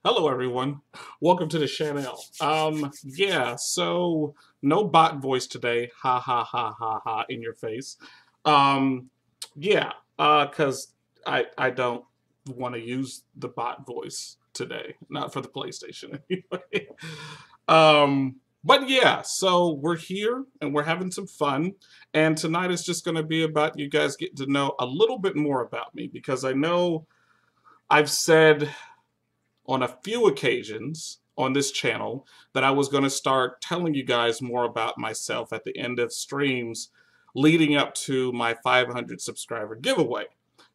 Hello, everyone. Welcome to the channel. Yeah, so no bot voice today. Ha ha ha ha ha in your face. Yeah, Because I don't want to use the bot voice today, not for the PlayStation anyway. But yeah, so we're here and we're having some fun. And tonight is just going to be about you guys getting to know a little bit more about me because I know I've said on a few occasions on this channel that I was going to start telling you guys more about myself at the end of streams leading up to my 500 subscriber giveaway.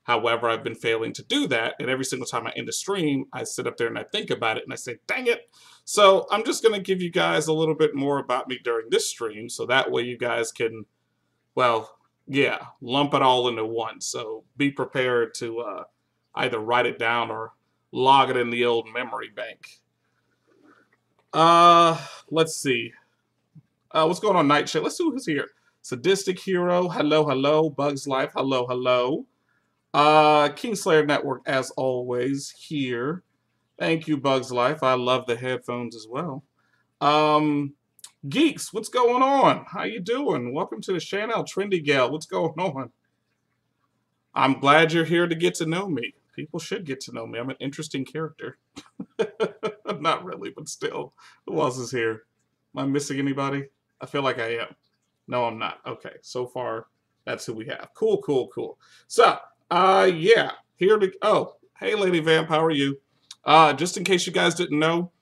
However, I've been failing to do that, and every single time I end a stream, I sit up there and I think about it and I say, dang it. So I'm just going to give you guys a little bit more about me during this stream, so that way you guys can, well, yeah, lump it all into one. So be prepared to either write it down or log it in the old memory bank. Let's see. What's going on, Nightshade? Let's see who's here. Sadistic Hero, hello, hello. Bugs Life, hello, hello. Kingslayer Network, as always, here. Thank you, Bugs Life. I love the headphones as well. Geeks, what's going on? How you doing? Welcome to the Chanel Trendy Gal. What's going on? I'm glad you're here to get to know me. People should get to know me. I'm an interesting character. Not really, but still. Who else is here? Am I missing anybody? I feel like I am. No, I'm not. Okay, so far, that's who we have. Cool, cool, cool. So, yeah, here to, oh, hey, Lady Vamp, how are you? Just in case you guys didn't know,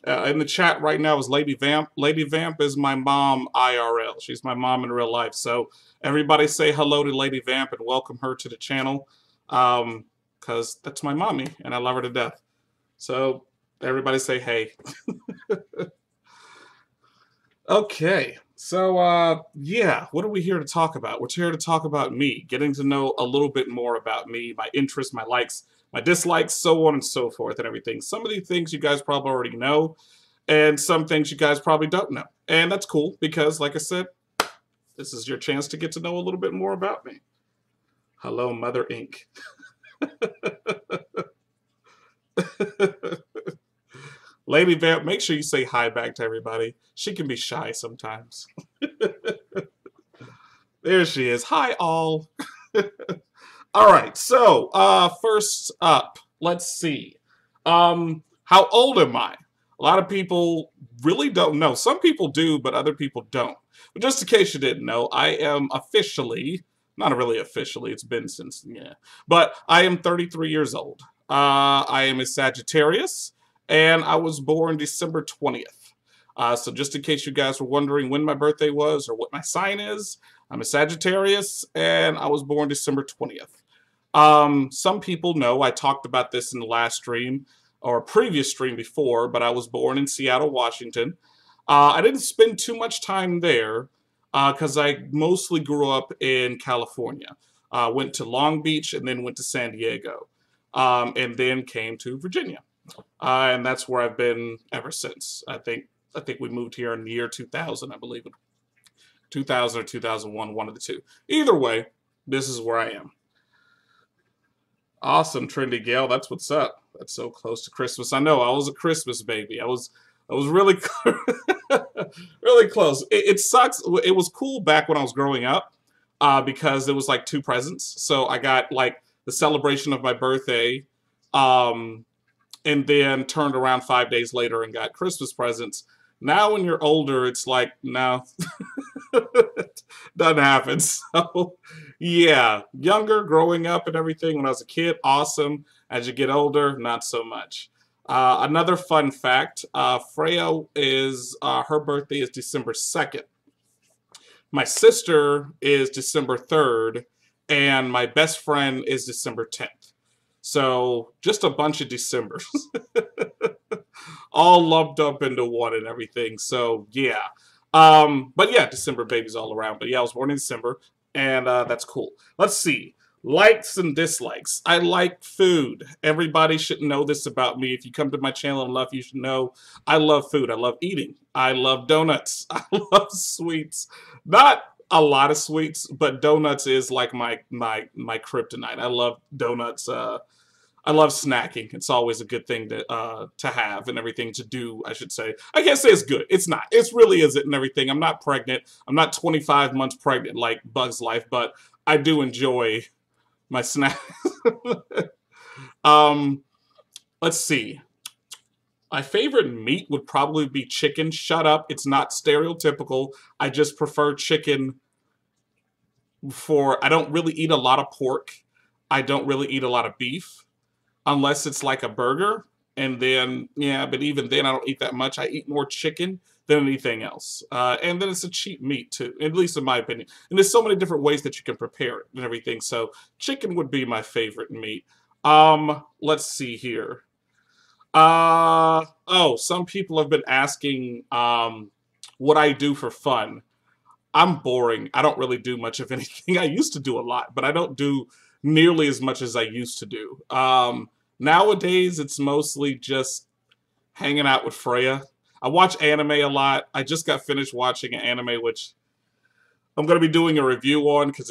in the chat right now is Lady Vamp. Lady Vamp is my mom IRL. She's my mom in real life. So everybody say hello to Lady Vamp and welcome her to the channel. Because that's my mommy and I love her to death. So everybody say hey. Okay. So, yeah, what are we here to talk about? We're here to talk about me, getting to know a little bit more about me, my interests, my likes, my dislikes, so on and so forth and everything. Some of these things you guys probably already know, and some things you guys probably don't know. And that's cool because, like I said, this is your chance to get to know a little bit more about me. Hello, Mother Inc. Lady Vamp, make sure you say hi back to everybody. She can be shy sometimes. There she is. Hi, all. All right, so first up, let's see. How old am I? A lot of people really don't know. Some people do, but other people don't. But just in case you didn't know, I am officially, not really officially, it's been since, yeah, but I am 33 years old. I am a Sagittarius, and I was born December 20th. So just in case you guys were wondering when my birthday was or what my sign is, I'm a Sagittarius, and I was born December 20th. Some people know I talked about this in the last stream, or a previous stream before, but I was born in Seattle, Washington. I didn't spend too much time there, because I mostly grew up in California. Went to Long Beach, and then went to San Diego, and then came to Virginia. And that's where I've been ever since. I think we moved here in the year 2000, I believe. 2000 or 2001, one of the two. Either way, this is where I am. Awesome, Trendy Gale. That's what's up. That's so close to Christmas. I know. I was a Christmas baby. I was really, really close. It sucks. It was cool back when I was growing up because there was like 2 presents. So I got like the celebration of my birthday, and then turned around 5 days later and got Christmas presents. Now when you're older, it's like, no, doesn't happen. So, yeah, younger, growing up and everything, when I was a kid, awesome. As you get older, not so much. Another fun fact, Freya is, her birthday is December 2nd. My sister is December 3rd, and my best friend is December 10th. So, just a bunch of Decembers. All lumped up into one and everything. So, yeah. But yeah, December babies all around. But yeah, I was born in December, and that's cool. Let's see. Likes and dislikes. I like food. Everybody should know this about me. If you come to my channel and love, you should know I love food. I love eating. I love donuts. I love sweets. Not a lot of sweets, but donuts is like my kryptonite. I love donuts. I love snacking. It's always a good thing to have and everything to do, I should say. I can't say it's good. It's not. It really isn't and everything. I'm not pregnant. I'm not 25 months pregnant like Bug's Life, but I do enjoy My snack. um, let's see. My favorite meat would probably be chicken. Shut up. It's not stereotypical. I just prefer chicken I don't really eat a lot of pork. I don't really eat a lot of beef unless it's like a burger. And then, yeah, but even then I don't eat that much. I eat more chicken than anything else. And then it's a cheap meat too, at least in my opinion. And there's so many different ways that you can prepare it and everything. So chicken would be my favorite meat. Let's see here. Oh, some people have been asking what I do for fun. I'm boring. I don't really do much of anything. I used to do a lot, but I don't do nearly as much as I used to do. Nowadays, it's mostly just hanging out with Freya. I watch anime a lot. I just got finished watching an anime, which I'm going to be doing a review on because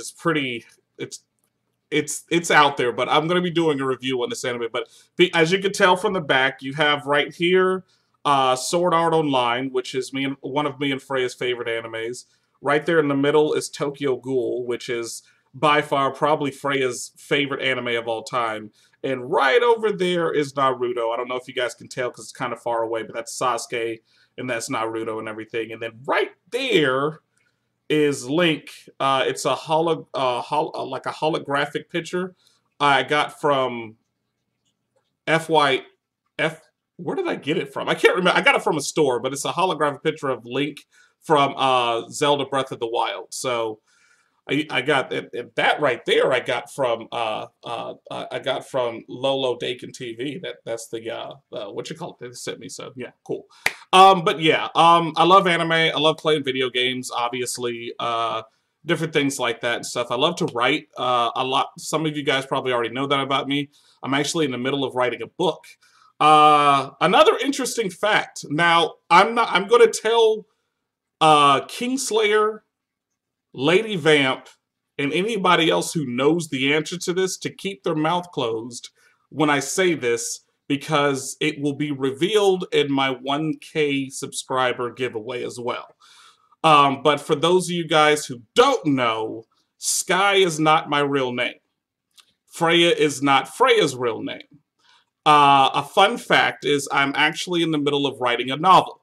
it's out there, but I'm going to be doing a review on this anime. But as you can tell from the back, you have right here Sword Art Online, which is one of me and Freya's favorite animes. Right there in the middle is Tokyo Ghoul, which is by far probably Freya's favorite anime of all time. And right over there is Naruto. I don't know if you guys can tell because it's kind of far away, but that's Sasuke and that's Naruto and everything. And then right there is Link. It's a like a holographic picture I got from where did I get it from? I can't remember. I got it from a store, but it's a holographic picture of Link from Zelda Breath of the Wild. So I got that right there. I got from Lolo Dakin TV. That's the what you call it? They sent me. So yeah, cool. But yeah, I love anime. I love playing video games. Obviously, different things like that and stuff. I love to write a lot. Some of you guys probably already know that about me. I'm actually in the middle of writing a book. Another interesting fact. Now, I'm going to tell Kingslayer, Lady Vamp, and anybody else who knows the answer to this to keep their mouth closed when I say this, because it will be revealed in my 1K subscriber giveaway as well. But for those of you guys who don't know, Sky is not my real name. Freya is not Freya's real name. A fun fact is I'm actually in the middle of writing a novel.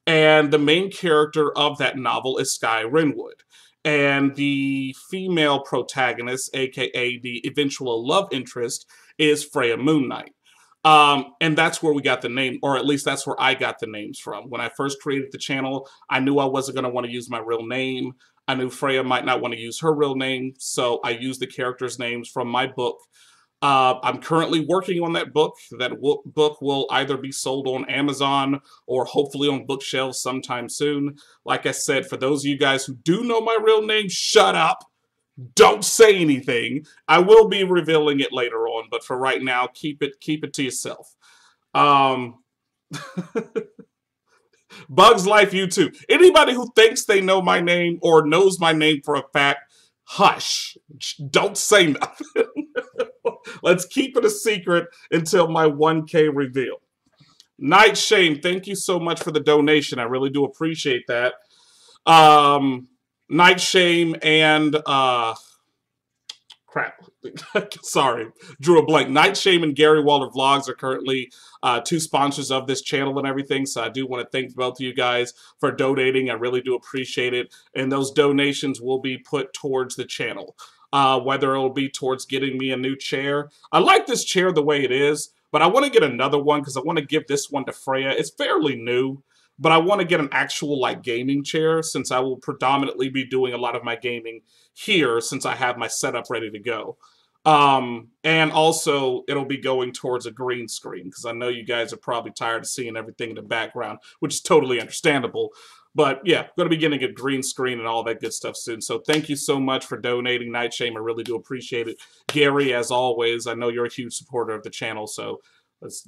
And the main character of that novel is Sky Renwood. And the female protagonist, aka the eventual love interest, is Freya Moon Knight. And that's where we got the name, or at least that's where I got the names from. When I first created the channel, I knew I wasn't going to want to use my real name. I knew Freya might not want to use her real name, so I used the characters' names from my book. I'm currently working on that book. That book will either be sold on Amazon or hopefully on bookshelves sometime soon. Like I said, for those of you guys who do know my real name, shut up. Don't say anything. I will be revealing it later on, but for right now, keep it to yourself. Bugs Life YouTube. Anybody who thinks they know my name or knows my name for a fact, hush. Don't say nothing. Let's keep it a secret until my 1K reveal. Night Shame, thank you so much for the donation. I really do appreciate that. Night Shame and crap. Sorry, drew a blank. Night Shame and Gary Waller Vlogs are currently two sponsors of this channel and everything, so I do want to thank both of you guys for donating. I really do appreciate it, and those donations will be put towards the channel. Whether it'll be towards getting me a new chair. I like this chair the way it is, but I want to get another one because I want to give this one to Freya. It's fairly new, but I want to get an actual like gaming chair since I will predominantly be doing a lot of my gaming here since I have my setup ready to go. And also it'll be going towards a green screen because I know you guys are probably tired of seeing everything in the background, which is totally understandable. But yeah, going to be getting a green screen and all that good stuff soon. So thank you so much for donating, Night Shame. I really do appreciate it. Gary, as always, I know you're a huge supporter of the channel. So, let's,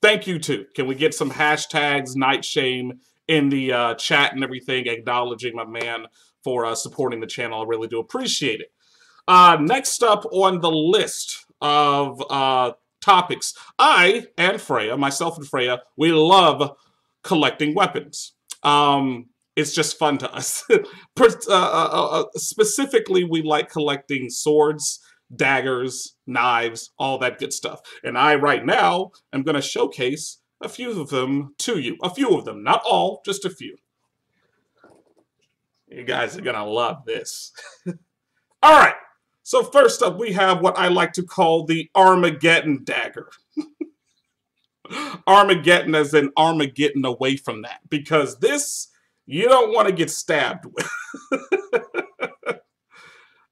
thank you too. Can we get some hashtags, Night Shame, in the chat and everything, acknowledging my man for supporting the channel. I really do appreciate it. Next up on the list of topics, I and Freya, myself and Freya, we love collecting weapons. It's just fun to us. Specifically, we like collecting swords daggers, knives, all that good stuff. And I, right now, am going to showcase a few of them to you. A few of them, not all, just a few. You guys are going to love this. All right. So first up, we have what I like to call the Armageddon dagger. Armageddon as in Armageddon away from that. Because this, you don't want to get stabbed with.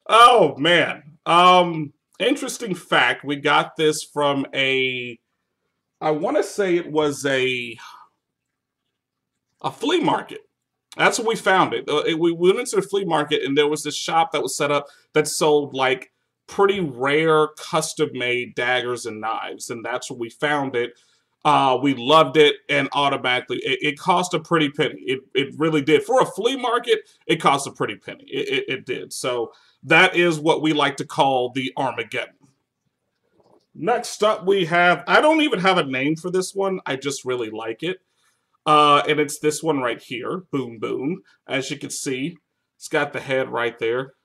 Oh, man. Interesting fact, we got this from I want to say it was a flea market. That's where we found it. We went into the flea market, and there was this shop that was set up that sold, like, pretty rare custom-made daggers and knives, and that's where we found it. We loved it, and automatically, it cost a pretty penny. It really did. For a flea market, it cost a pretty penny. It did. So that is what we like to call the Armageddon. Next up, we have, I don't even have a name for this one. I just really like it. And it's this one right here. Boom, boom. As you can see, it's got the head right there.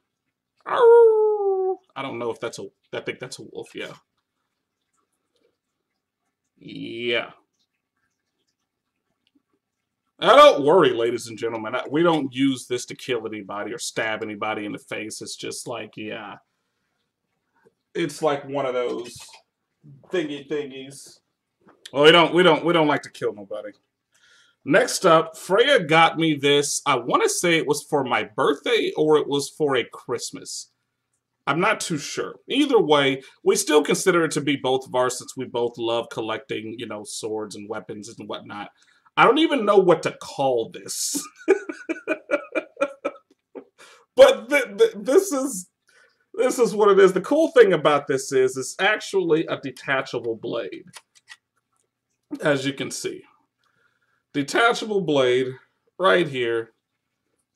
I don't know if that's I think that's a wolf, yeah. Yeah. Now, don't worry, ladies and gentlemen. We don't use this to kill anybody or stab anybody in the face. It's just like, yeah. It's like one of those thingies. Well, we don't like to kill nobody. Next up, Freya got me this. I want to say it was for my birthday or it was for a Christmas. I'm not too sure. Either way, we still consider it to be both of ours since we both love collecting, you know, swords and weapons and whatnot. I don't even know what to call this. But this is what it is. The cool thing about this is it's actually a detachable blade. As you can see. Detachable blade right here.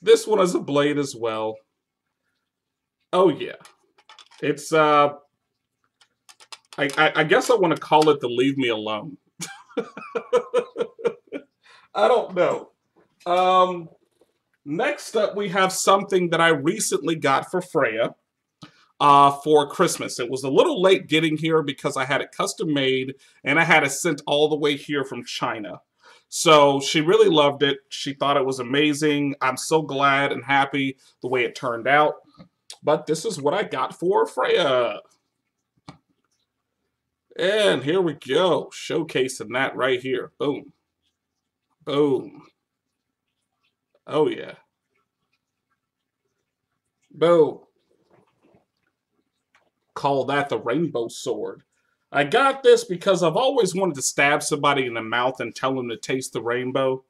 This one is a blade as well. Oh yeah. It's I guess I want to call it the Leave Me Alone. I don't know. Next up we have something that I recently got for Freya for Christmas. It was a little late getting here because I had it custom made and I had it sent all the way here from China. So she really loved it. She thought it was amazing. I'm so glad and happy the way it turned out. But this is what I got for Freya. And here we go. Showcasing that right here. Boom. Boom. Oh, yeah. Boom. Call that the rainbow sword. I got this because I've always wanted to stab somebody in the mouth and tell them to taste the rainbow.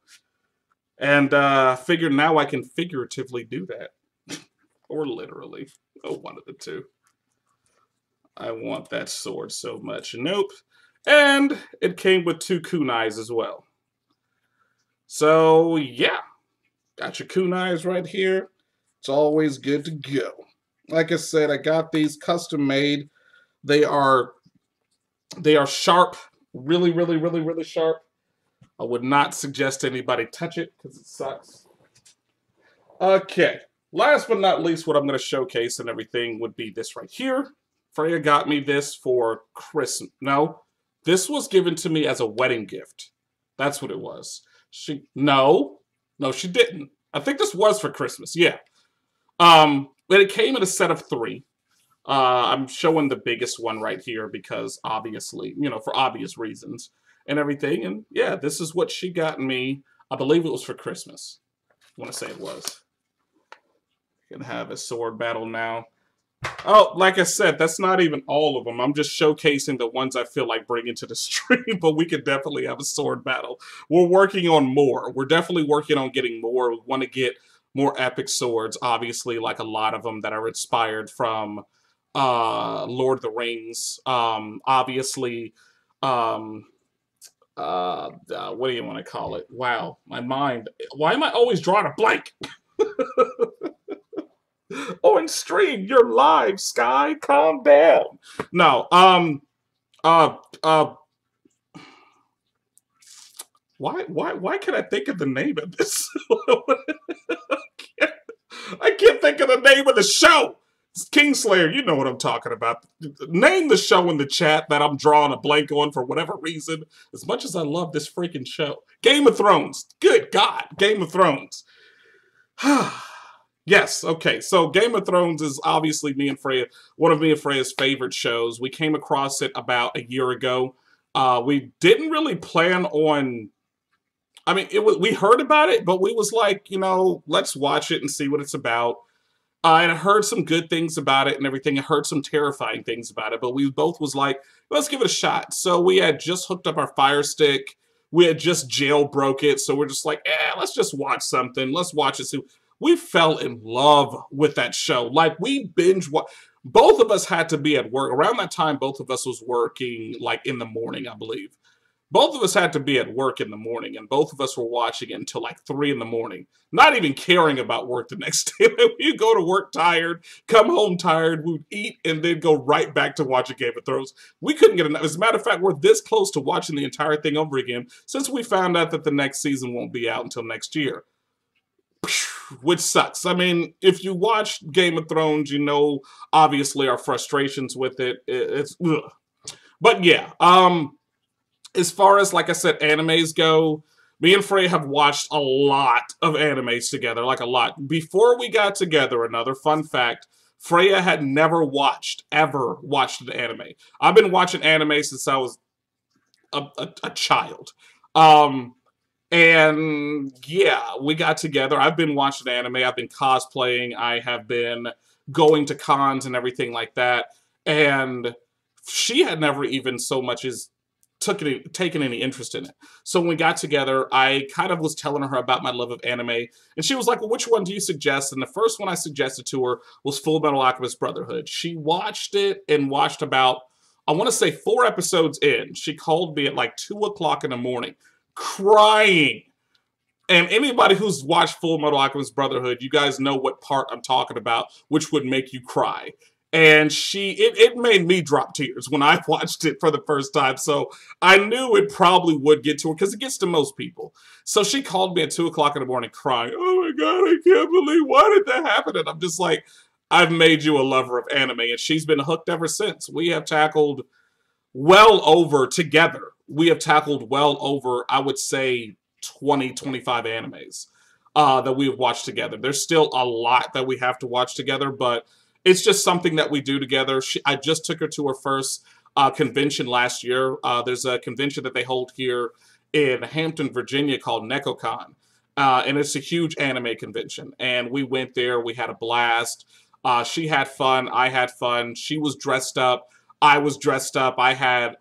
And figured now I can figuratively do that. Or literally. Oh, one of the two. I want that sword so much. Nope. And it came with 2 kunais as well. So, yeah. Got your kunais right here. It's always good to go. Like I said, I got these custom made. They are sharp. Really, really, really, really sharp. I would not suggest anybody touch it because it sucks. Okay. Last but not least, what I'm going to showcase and everything would be this right here. Freya got me this for Christmas. No, this was given to me as a wedding gift. That's what it was. No, she didn't. I think this was for Christmas. Yeah. But it came in a set of 3. I'm showing the biggest one right here because obviously, you know, for obvious reasons and everything. And yeah, this is what she got me. I believe it was for Christmas. I want to say it was. Gonna have a sword battle now. Oh, like I said, that's not even all of them. I'm just showcasing the ones I feel like bringing to the stream, but we could definitely have a sword battle. We're working on more. We're definitely working on getting more. We want to get more epic swords, obviously, like a lot of them that are inspired from Lord of the Rings. Obviously, what do you want to call it? Wow, my mind. Why am I always drawing a blank? Oh, and stream, you're live, Sky. Calm down. No, why can't I think of the name of this? I can't think of the name of the show. Kingslayer, you know what I'm talking about. Name the show in the chat that I'm drawing a blank on for whatever reason. As much as I love this freaking show. Game of Thrones. Good God. Game of Thrones. Yes, okay. So Game of Thrones is obviously one of me and Freya's favorite shows. We came across it about a year ago. We didn't really plan on... I mean, we heard about it, but we was like, let's watch it and see what it's about. And I heard some good things about it and everything. I heard some terrifying things about it, but we both was like, let's give it a shot. So we had just hooked up our Fire Stick. We had just jailbroke it. So we're just like, let's just watch something. Let's watch it. So we fell in love with that show. Like, we binge-watched. Both of us had to be at work. Around that time, both of us was working, like, in the morning, I believe. Both of us had to be at work in the morning, and both of us were watching it until like 3 in the morning. Not even caring about work the next day. We go to work tired, come home tired, we'd eat, and then go right back to watching Game of Thrones. We couldn't get enough. As a matter of fact, we're this close to watching the entire thing over again since we found out that the next season won't be out until next year. Which sucks. I mean, if you watch Game of Thrones, you know, obviously, our frustrations with it. It's ugh. But yeah, as far as, like I said, animes go, me and Freya have watched a lot of animes together, like a lot. Before we got together, another fun fact, Freya had never ever watched an anime. I've been watching anime since I was a child. And yeah, we got together. I've been watching anime. I've been cosplaying. I have been going to cons and everything like that. And she had never even so much as taken any interest in it. So when we got together, I kind of was telling her about my love of anime, and she was like, well, which one do you suggest? And the first one I suggested to her was Full Metal Alchemist Brotherhood. She watched it and watched about, I want to say 4 episodes in. She called me at like 2 o'clock in the morning, crying. And anybody who's watched Full Metal Alchemist Brotherhood, you guys know what part I'm talking about, which would make you cry. And it made me drop tears when I watched it for the first time. So I knew it probably would get to her because it gets to most people. So she called me at 2 o'clock in the morning crying, oh my God, I can't believe, why did that happen? And I'm just like, I've made you a lover of anime. And she's been hooked ever since. We have tackled together, I would say, 20, 25 animes that we have watched together. There's still a lot that we have to watch together, but it's just something that we do together. I just took her to her first convention last year. There's a convention that they hold here in Hampton, Virginia called NecoCon. And it's a huge anime convention. And we went there. We had a blast. She had fun. I had fun. She was dressed up. I was dressed up. I had,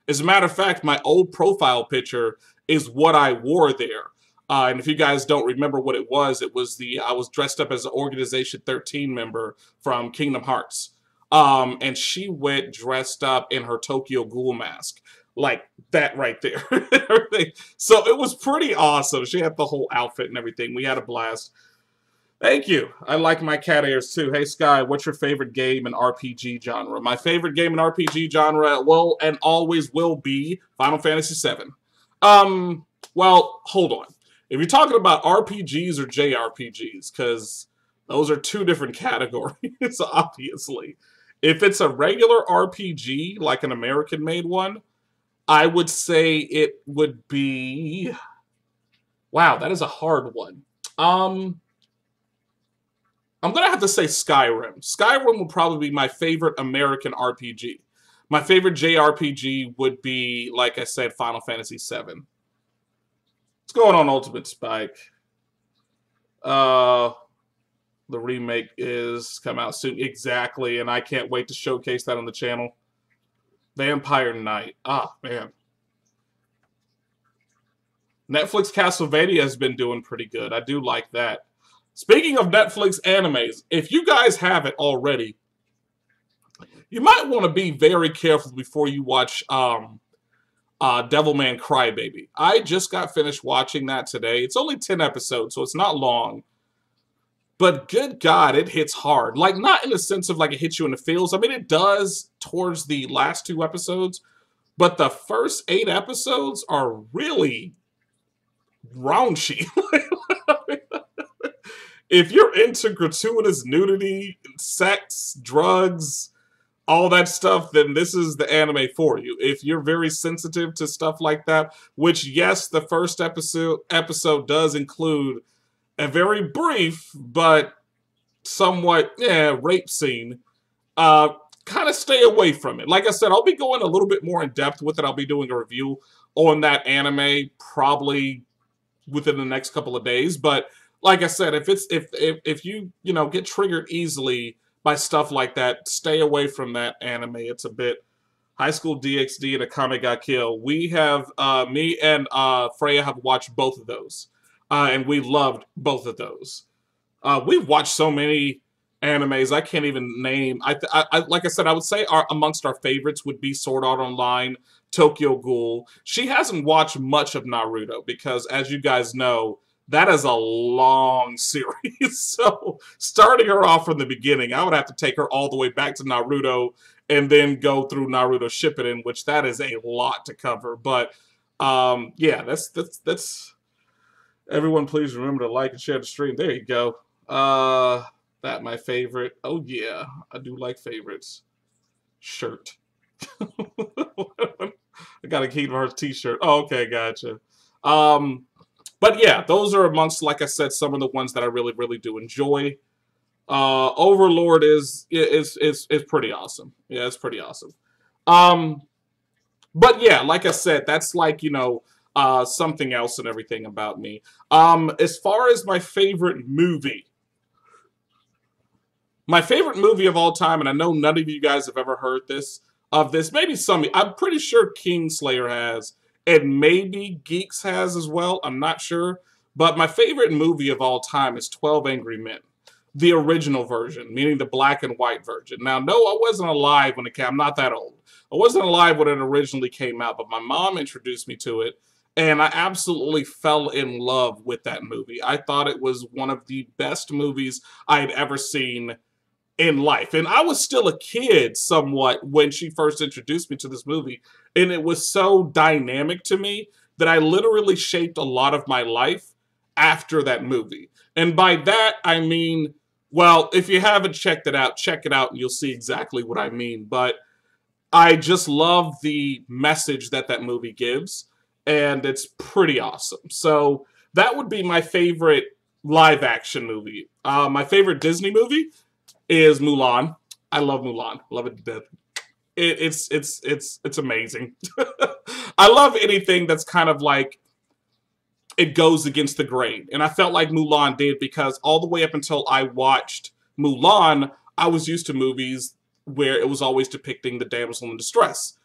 as a matter of fact, my old profile picture is what I wore there. And if you guys don't remember what it was I was dressed up as an Organization 13 member from Kingdom Hearts. And she went dressed up in her Tokyo Ghoul mask. Like that right there. So it was pretty awesome. She had the whole outfit and everything. We had a blast. Thank you. I like my cat ears too. Hey Sky, what's your favorite game in RPG genre? My favorite game in RPG genre will and always will be Final Fantasy VII. Well, hold on. If you're talking about RPGs or JRPGs, because those are 2 different categories, obviously. If it's a regular RPG, like an American-made one, I would say it would be... Wow, that is a hard one. I'm going to have to say Skyrim. Skyrim would probably be my favorite American RPG. My favorite JRPG would be, like I said, Final Fantasy VII. What's going on, Ultimate Spike? The remake is come out soon. Exactly, and I can't wait to showcase that on the channel. Vampire Knight. Ah, man. Netflix Castlevania has been doing pretty good. I do like that. Speaking of Netflix animes, if you guys haven't already, you might want to be very careful before you watch Devilman Crybaby. I just got finished watching that today. It's only 10 episodes, so it's not long. But good God, it hits hard. Like, not in the sense of like it hits you in the feels. I mean, it does towards the last 2 episodes. But the first 8 episodes are really raunchy. if you're into gratuitous nudity, sex, drugs, all that stuff, then this is the anime for you. If you're very sensitive to stuff like that, which yes, the first episode does include a very brief but somewhat rape scene, kind of stay away from it. Like I said, I'll be going a little bit more in depth with it. I'll be doing a review on that anime probably within the next couple of days. But like I said, if you get triggered easily by stuff like that, stay away from that anime. It's a bit High School DxD and Akame ga Kill. We have me and Freya have watched both of those, and we loved both of those. We've watched so many animes I can't even name. Like I said, I would say amongst our favorites would be Sword Art Online, Tokyo Ghoul. She hasn't watched much of Naruto because, as you guys know, that is a long series. So starting her off from the beginning, I would have to take her all the way back to Naruto and then go through Naruto Shippuden, which that is a lot to cover. But yeah, that's. Everyone, please remember to like and share the stream. There you go. That my favorite. Oh yeah, I do like favorites. Shirt. I got a Kingdom Hearts t-shirt. Oh, okay, gotcha. But yeah, those are amongst, like I said, some of the ones that I really, really do enjoy. Overlord is pretty awesome. Yeah, it's pretty awesome. But yeah, like I said, that's like, something else and everything about me. As far as my favorite movie of all time, and I know none of you guys have ever heard of this. Maybe some, I'm pretty sure Kingslayer has, and maybe Geeks has as well. I'm not sure. But my favorite movie of all time is 12 Angry Men. The original version, meaning the black and white version. Now, no, I wasn't alive when it came. I'm not that old. I wasn't alive when it originally came out, but my mom introduced me to it, and I absolutely fell in love with that movie. I thought it was one of the best movies I had ever seen in life. And I was still a kid somewhat when she first introduced me to this movie. And it was so dynamic to me that I literally shaped a lot of my life after that movie. And by that, I mean, well, if you haven't checked it out, check it out and you'll see exactly what I mean. But I just love the message that that movie gives. And it's pretty awesome. So that would be my favorite live action movie. My favorite Disney movie is Mulan. I love Mulan. Love it to death. It's amazing. I love anything that's kind of like it goes against the grain. And I felt like Mulan did because all the way up until I watched Mulan, I was used to movies where it was always depicting the damsel in distress.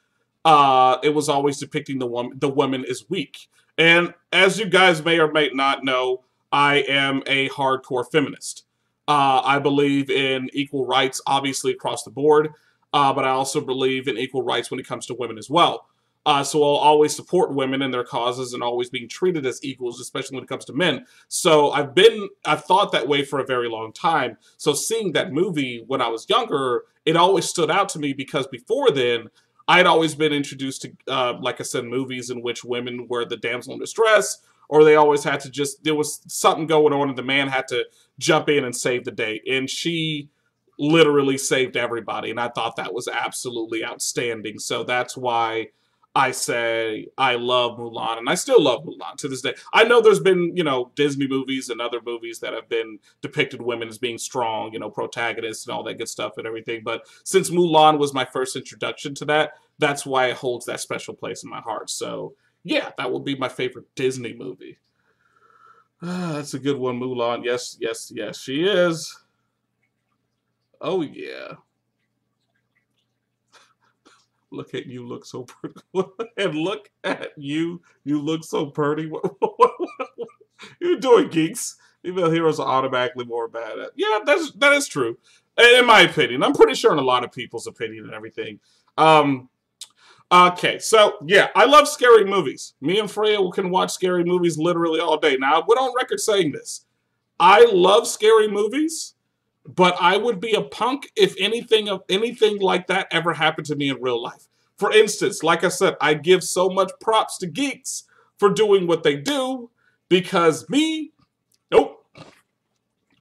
It was always depicting the woman as weak. And as you guys may or may not know, I am a hardcore feminist. I believe in equal rights, obviously, across the board, but I also believe in equal rights when it comes to women as well. So I'll always support women and their causes and always being treated as equals, especially when it comes to men. So I've thought that way for a very long time. So seeing that movie when I was younger, it always stood out to me because before then, I'd always been introduced to, like I said, movies in which women were the damsel in distress, or they always had to there was something going on and the man had to jump in and save the day. And she literally saved everybody. And I thought that was absolutely outstanding. So that's why I say I love Mulan. And I still love Mulan to this day. I know there's been, Disney movies and other movies that have been depicted women as being strong, protagonists and all that good stuff and everything. But since Mulan was my first introduction to that, that's why it holds that special place in my heart. So yeah, that would be my favorite Disney movie. That's a good one, Mulan. Yes, yes, yes, she is. Oh, yeah. Look at you, look so pretty. And look at you, you look so pretty. What you're doing, geeks. Female heroes are automatically more badass. Yeah, that is true. In my opinion. I'm pretty sure in a lot of people's opinion and everything. Okay, so, yeah, I love scary movies. Me and Freya can watch scary movies literally all day. Now, I went on record saying this. I love scary movies, but I would be a punk if anything like that ever happened to me in real life. For instance, like I said, I give so much props to geeks for doing what they do, because me, nope.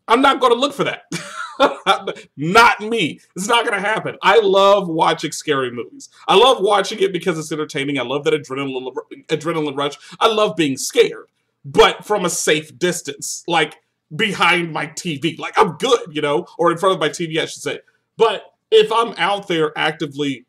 I'm not going to look for that. Not me. It's not going to happen. I love watching scary movies. I love watching it because it's entertaining. I love that adrenaline rush. I love being scared, but from a safe distance, like behind my TV. Like I'm good, you know, or in front of my TV, I should say. But if I'm out there actively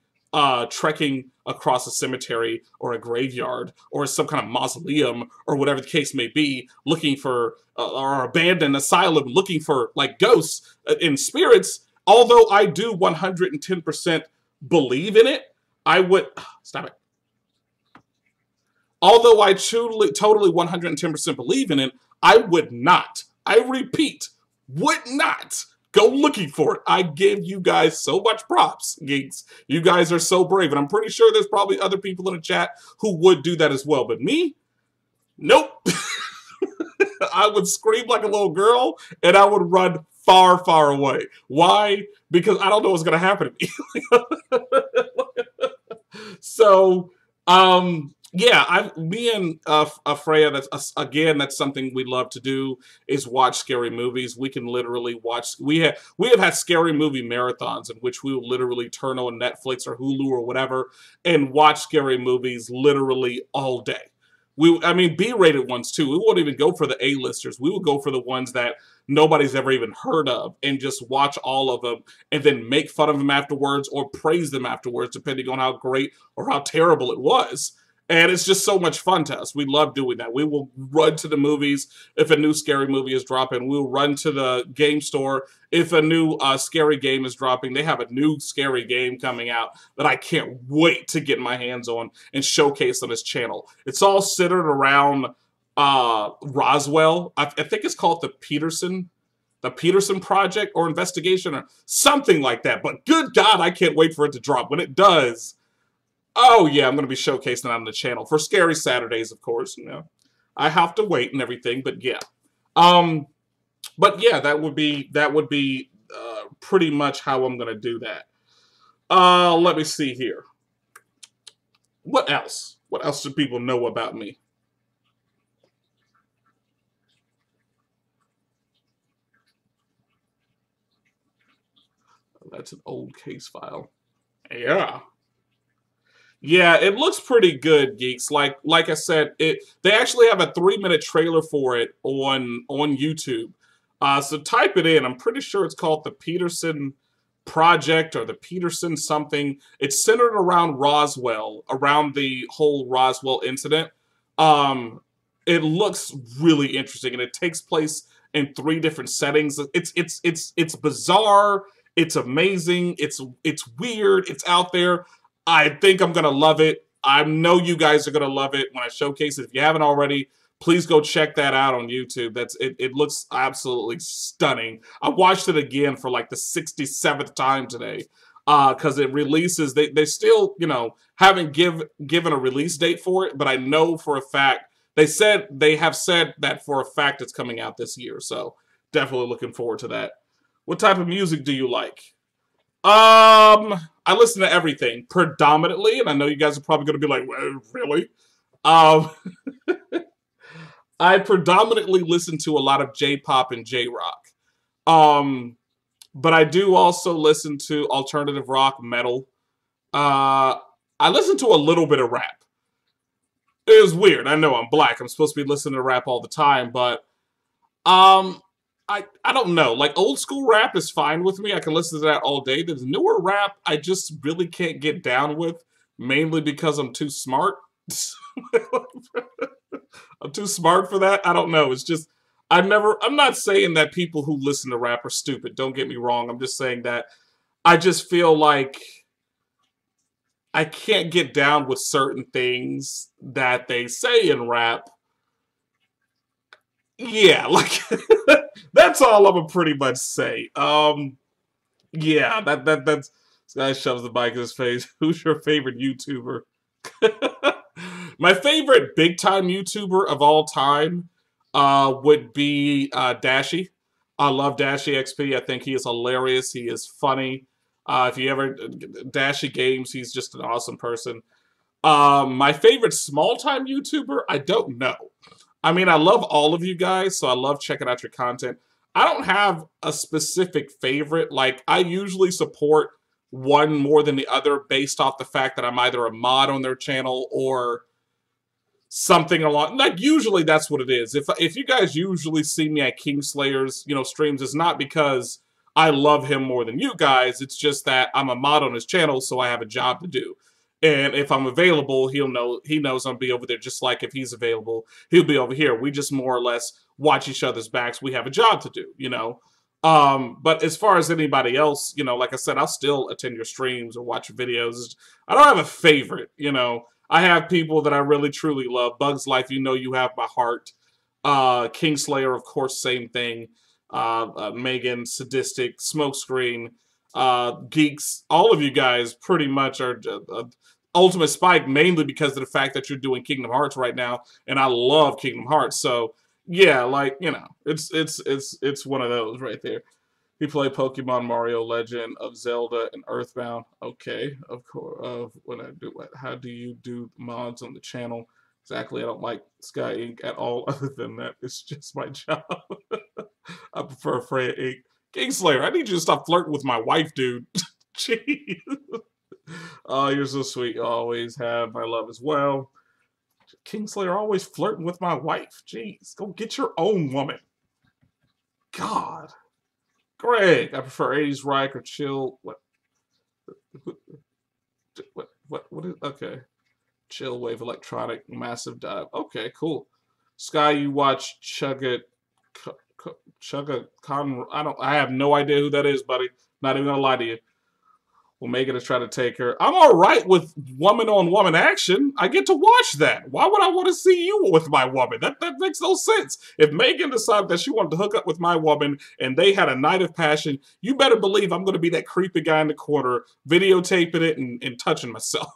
trekking across a cemetery or a graveyard or some kind of mausoleum or whatever the case may be, looking for or abandoned asylum, looking for like ghosts and spirits, although I do 110% believe in it, I would stop it. Although I totally 110% believe in it, I would not, I repeat, would not go looking for it. I give you guys so much props, geeks. You guys are so brave, and I'm pretty sure there's probably other people in the chat who would do that as well. But me, nope. I would scream like a little girl, and I would run far, far away. Why? Because I don't know what's going to happen to me. So, yeah, me and Freya, that's something we love to do, is watch scary movies. We can literally watch, we have had scary movie marathons in which we will literally turn on Netflix or Hulu or whatever and watch scary movies literally all day. I mean, B-rated ones too. We won't even go for the A-listers. We will go for the ones that nobody's ever even heard of and just watch all of them and then make fun of them afterwards or praise them afterwards, depending on how great or how terrible it was. And it's just so much fun to us. We love doing that. We will run to the movies if a new scary movie is dropping. We'll run to the game store if a new scary game is dropping. They have a new scary game coming out that I can't wait to get my hands on and showcase on this channel. It's all centered around Roswell. I think it's called the Peterson Project or Investigation or something like that. But good God, I can't wait for it to drop. When it does, oh yeah, I'm going to be showcasing it on the channel for Scary Saturdays, of course. You know, I have to wait and everything, but yeah, that would be pretty much how I'm going to do that. Let me see here. What else? What else do people know about me? That's an old case file. Yeah. Yeah, it looks pretty good, geeks. Like I said, they actually have a 3-minute trailer for it on YouTube. So type it in. I'm pretty sure it's called the Peterson Project or the Peterson something. It's centered around Roswell, around the whole Roswell incident. It looks really interesting, and it takes place in 3 different settings. It's bizarre. It's amazing. It's weird. It's out there. I think I'm going to love it. I know you guys are going to love it when I showcase it. If you haven't already, please go check that out on YouTube. It looks absolutely stunning. I watched it again for like the 67th time today because it releases. They still, you know, haven't given a release date for it, but I know for a fact they have said that for a fact it's coming out this year. So definitely looking forward to that. What type of music do you like? I listen to everything predominantly, and I know you guys are probably going to be like, well, really? I predominantly listen to a lot of J-pop and J-rock. But I do also listen to alternative rock, metal. I listen to a little bit of rap. It was weird. I know I'm black. I'm supposed to be listening to rap all the time, but I don't know. Like, old school rap is fine with me. I can listen to that all day. There's newer rap I just really can't get down with, mainly because I'm too smart. I'm too smart for that. I don't know. It's just, I'm not saying that people who listen to rap are stupid. Don't get me wrong. I'm just saying that I just feel like I can't get down with certain things that they say in rap. Yeah, like that's all I'm gonna pretty much say. Yeah, that's this guy shoves the mic in his face. Who's your favorite YouTuber? My favorite big time YouTuber of all time would be Dashie. I love Dashie XP. I think he is hilarious. He is funny. If you ever Dashie Games, he's just an awesome person. My favorite small time YouTuber, I don't know. I mean, I love all of you guys, so I love checking out your content. I don't have a specific favorite. Like, I usually support one more than the other based off the fact that I'm either a mod on their channel or something along, like, usually that's what it is. If you guys usually see me at Kingslayer's, you know, streams, it's not because I love him more than you guys. It's just that I'm a mod on his channel, so I have a job to do. And if I'm available, he knows I'll be over there, just like if he's available, he'll be over here. We just more or less watch each other's backs. We have a job to do, you know. But as far as anybody else, you know, like I said, I'll still attend your streams or watch your videos. I don't have a favorite, you know. I have people that I really truly love. Bugs Life, you know, you have my heart. Kingslayer, of course, same thing. Megan, Sadistic, Smokescreen, Geeks, all of you guys pretty much are Ultimate Spike, mainly because of the fact that you're doing Kingdom Hearts right now, and I love Kingdom Hearts. So yeah, like, you know, it's one of those right there. He played Pokemon, Mario, Legend of Zelda, and Earthbound. Okay, of course. What I do? How do you do mods on the channel? Exactly. I don't like Sky Inc. at all. Other than that, it's just my job. I prefer Freya Inc. Kingslayer, I need you to stop flirting with my wife, dude. Jeez. Oh, you're so sweet. You always have my love as well. Kingslayer always flirting with my wife. Jeez, go get your own woman. God. Greg, I prefer 80s rock or chill. What is, okay. Chill wave electronic, massive dive. Okay, cool. Sky, you watch Chugga Con. I have no idea who that is, buddy. Not even gonna lie to you. Well, Megan is trying to take her. I'm all right with woman-on-woman action. I get to watch that. Why would I want to see you with my woman? That makes no sense. If Megan decided that she wanted to hook up with my woman and they had a night of passion, you better believe I'm going to be that creepy guy in the corner, videotaping it and touching myself.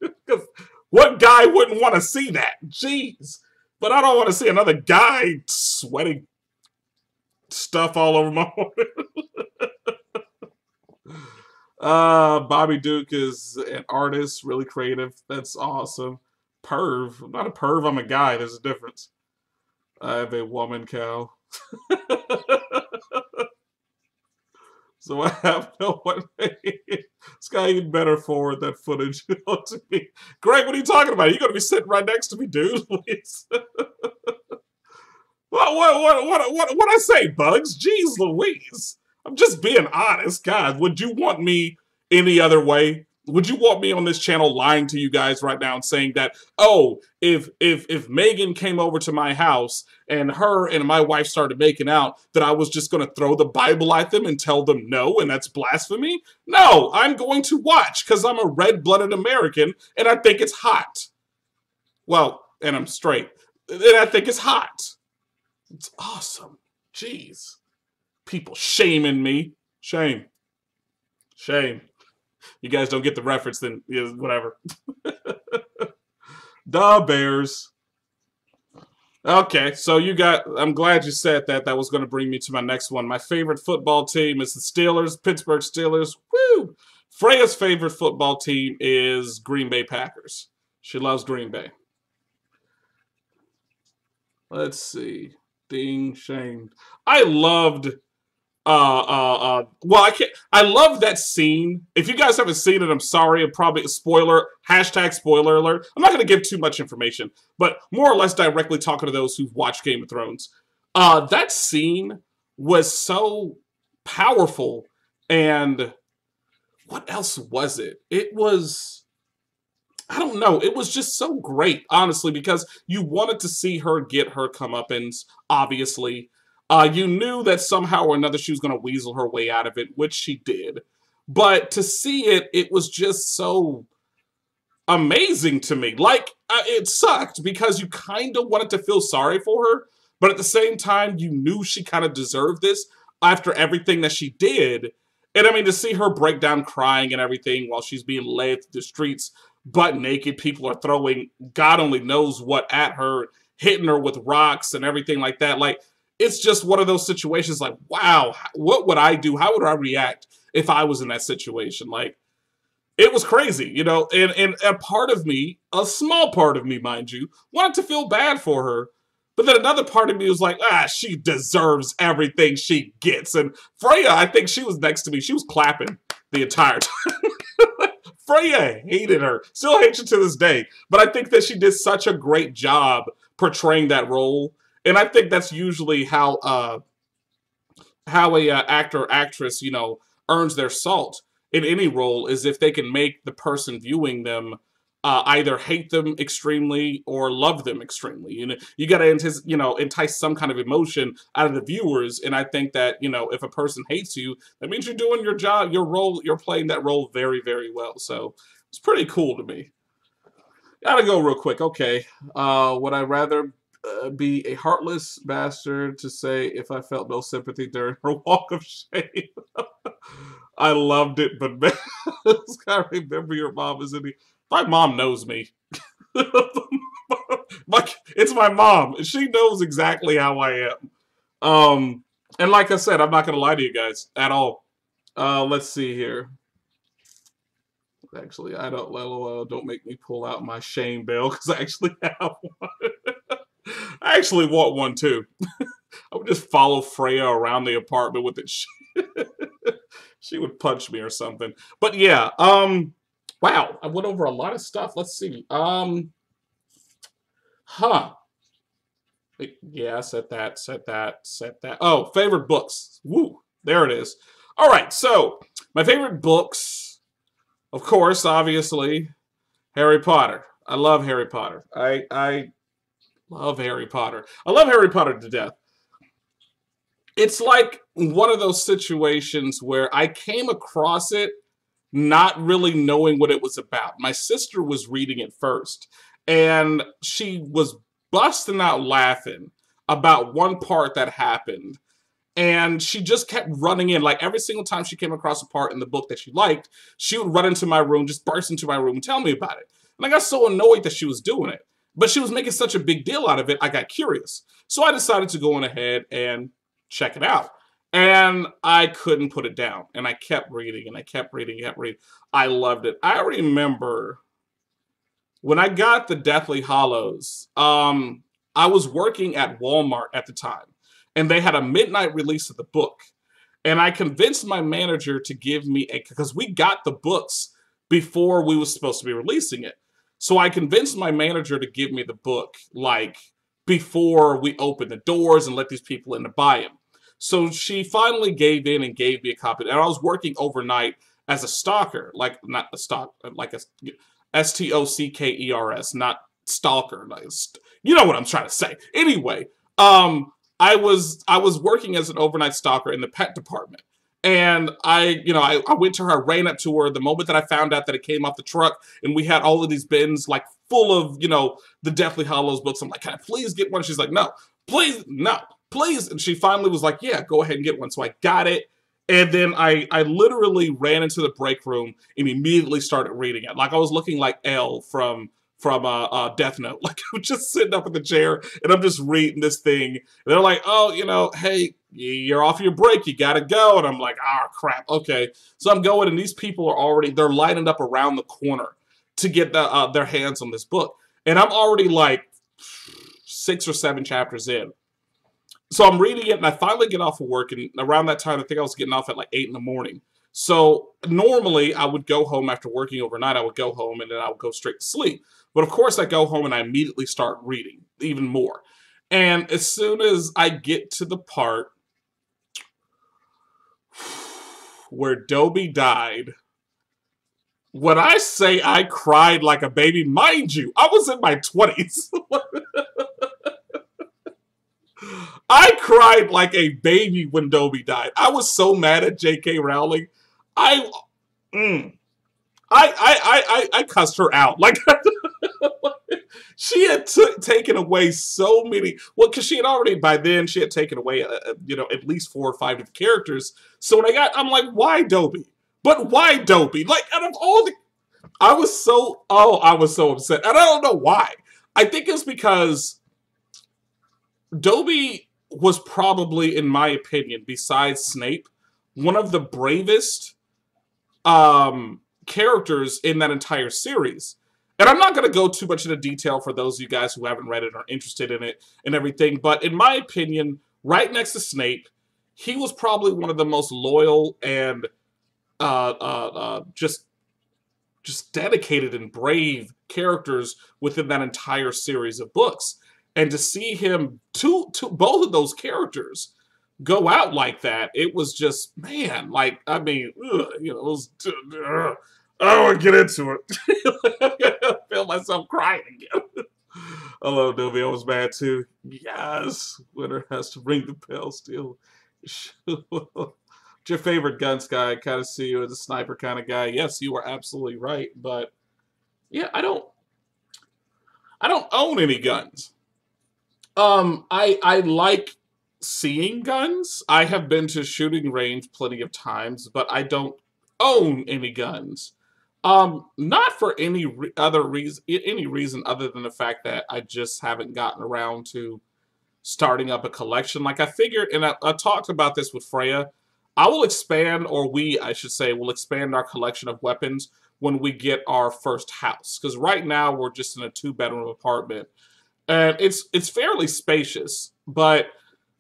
Because what guy wouldn't want to see that? Jeez. But I don't want to see another guy sweating stuff all over my woman. Bobby Duke is an artist, really creative. That's awesome. Perv. I'm not a perv, I'm a guy. There's a difference. I have a woman cow. So I have no one. Sky, you'd better forward that footage to me. Greg, what are you talking about? You're going to be sitting right next to me, dude. What I say, Bugs? Jeez Louise. I'm just being honest, guys. Would you want me any other way? Would you want me on this channel lying to you guys right now and saying that, oh, if Megan came over to my house and her and my wife started making out, that I was just going to throw the Bible at them and tell them no, and that's blasphemy? No, I'm going to watch because I'm a red-blooded American and I think it's hot. Well, and I'm straight. And I think it's hot. It's awesome. Jeez. People shaming me. Shame. Shame. You guys don't get the reference, then whatever. The Bears. Okay, so you got, I'm glad you said that. That was going to bring me to my next one. My favorite football team is the Steelers, Pittsburgh Steelers. Woo! Freya's favorite football team is Green Bay Packers. She loves Green Bay. Let's see. Ding, shamed. I loved... well, I love that scene. If you guys haven't seen it, I'm sorry. I'm probably a spoiler, #spoiler alert. I'm not going to give too much information, but more or less directly talking to those who've watched Game of Thrones. That scene was so powerful, and what else was it? It was, I don't know. It was just so great, honestly, because you wanted to see her get her comeuppance, obviously. You knew that somehow or another she was going to weasel her way out of it, which she did. But to see it, it was just so amazing to me. Like, it sucked because you kind of wanted to feel sorry for her, but at the same time, you knew she kind of deserved this after everything that she did. And I mean, to see her break down crying and everything while she's being led through the streets butt naked, people are throwing God only knows what at her, hitting her with rocks and everything like that. Like, it's just one of those situations like, wow, what would I do? How would I react if I was in that situation? Like, it was crazy, you know, and a part of me, a small part of me, mind you, wanted to feel bad for her. But then another part of me was like, she deserves everything she gets. And Freya, I think she was next to me. She was clapping the entire time. Freya hated her. Still hates her to this day. But I think that she did such a great job portraying that role. And I think that's usually how a actor or actress, you know, earns their salt in any role, is if they can make the person viewing them either hate them extremely or love them extremely. You know, you got to entice some kind of emotion out of the viewers. And I think that, you know, if a person hates you, that means you're doing your job, your role, you're playing that role very, very well. So it's pretty cool to me. Gotta go real quick. Okay. Would I rather be a heartless bastard to say if I felt no sympathy during her walk of shame? I loved it, but man, I remember your mom is in the... My mom knows me. It's my mom. She knows exactly how I am. And like I said, I'm not going to lie to you guys at all. Let's see here. Actually, don't make me pull out my shame bell, because I actually have one. I actually want one too. I would just follow Freya around the apartment with it. She would punch me or something. But yeah, wow, I went over a lot of stuff. Let's see. Yeah, set that. Oh, favorite books. Woo, there it is. All right, so my favorite books, of course, obviously, Harry Potter. I love Harry Potter. I love Harry Potter. I love Harry Potter to death. It's like one of those situations where I came across it not really knowing what it was about. My sister was reading it first, and she was busting out laughing about one part that happened. And she just kept running in. Like, every single time she came across a part in the book that she liked, she would run into my room, just burst into my room and tell me about it. And I got so annoyed that she was doing it. But she was making such a big deal out of it, I got curious. So I decided to go on ahead and check it out. And I couldn't put it down. And I kept reading, and I kept reading, I loved it. I remember when I got the Deathly Hallows, I was working at Walmart at the time. And they had a midnight release of the book. And I convinced my manager to give me because we got the books before we were supposed to be releasing it. So I convinced my manager to give me the book, like, before we opened the doors and let these people in to buy them. So she finally gave in and gave me a copy. And I was working overnight as a stalker, like, not a stock, like a S-T-O-C-K-E-R-S, not stalker. Like, you know what I'm trying to say. Anyway, I was working as an overnight stalker in the pet department. And I went to her, ran up to her the moment that I found out that it came off the truck, and we had all of these bins like full of, the Deathly Hallows books. I'm like, can I please get one? She's like, no, please, no, please. And she finally was like, yeah, go ahead and get one. So I got it. And then I literally ran into the break room and immediately started reading it. Like, I was looking like Elle from Death Note. Like, I'm just sitting up in the chair and I'm just reading this thing. And they're like, oh, hey, you're off your break. You got to go. And I'm like, ah, crap. Okay. So I'm going, and these people are they're lining up around the corner to get their hands on this book. And I'm already like 6 or 7 chapters in. So I'm reading it, and I finally get off of work. And around that time, I think I was getting off at like 8 in the morning. So normally I would go home after working overnight. I would go home and then I would go straight to sleep. But of course I go home and I immediately start reading even more. And as soon as I get to the part where Dobby died, when I say I cried like a baby, mind you, I was in my 20s. I cried like a baby when Dobby died. I was so mad at J.K. Rowling. I cussed her out. Like, she had taken away so many. Well, because she had already, by then, she had taken away, at least 4 or 5 different characters. So when I'm like, why Dobby? But why Dobby? Like, out of all the, I was so upset. And I don't know why. I think it's because Dobby was probably, in my opinion, besides Snape, one of the bravest characters in that entire series. and I'm not going to go too much into detail for those of you guys who haven't read it or are interested in it and everything, but in my opinion, right next to Snape, he was probably one of the most loyal and just dedicated and brave characters within that entire series of books. And to see him, both of those characters go out like that, it was just, man, like, I mean, ugh, you know, it was, I don't want to get into it. I feel myself crying again. I love Dobby. I was mad too. Yes, winner has to ring the bell still. What's your favorite guns guy? I kind of see you as a sniper kind of guy. Yes, you are absolutely right. But yeah, I don't own any guns. I like seeing guns. I have been to shooting range plenty of times, but I don't own any guns. Not for any reason other than the fact that I just haven't gotten around to starting up a collection. Like I figured, and I talked about this with Freya, I will expand, or we, I should say, will expand our collection of weapons when we get our first house. Because right now we're just in a 2-bedroom apartment. And it's fairly spacious, but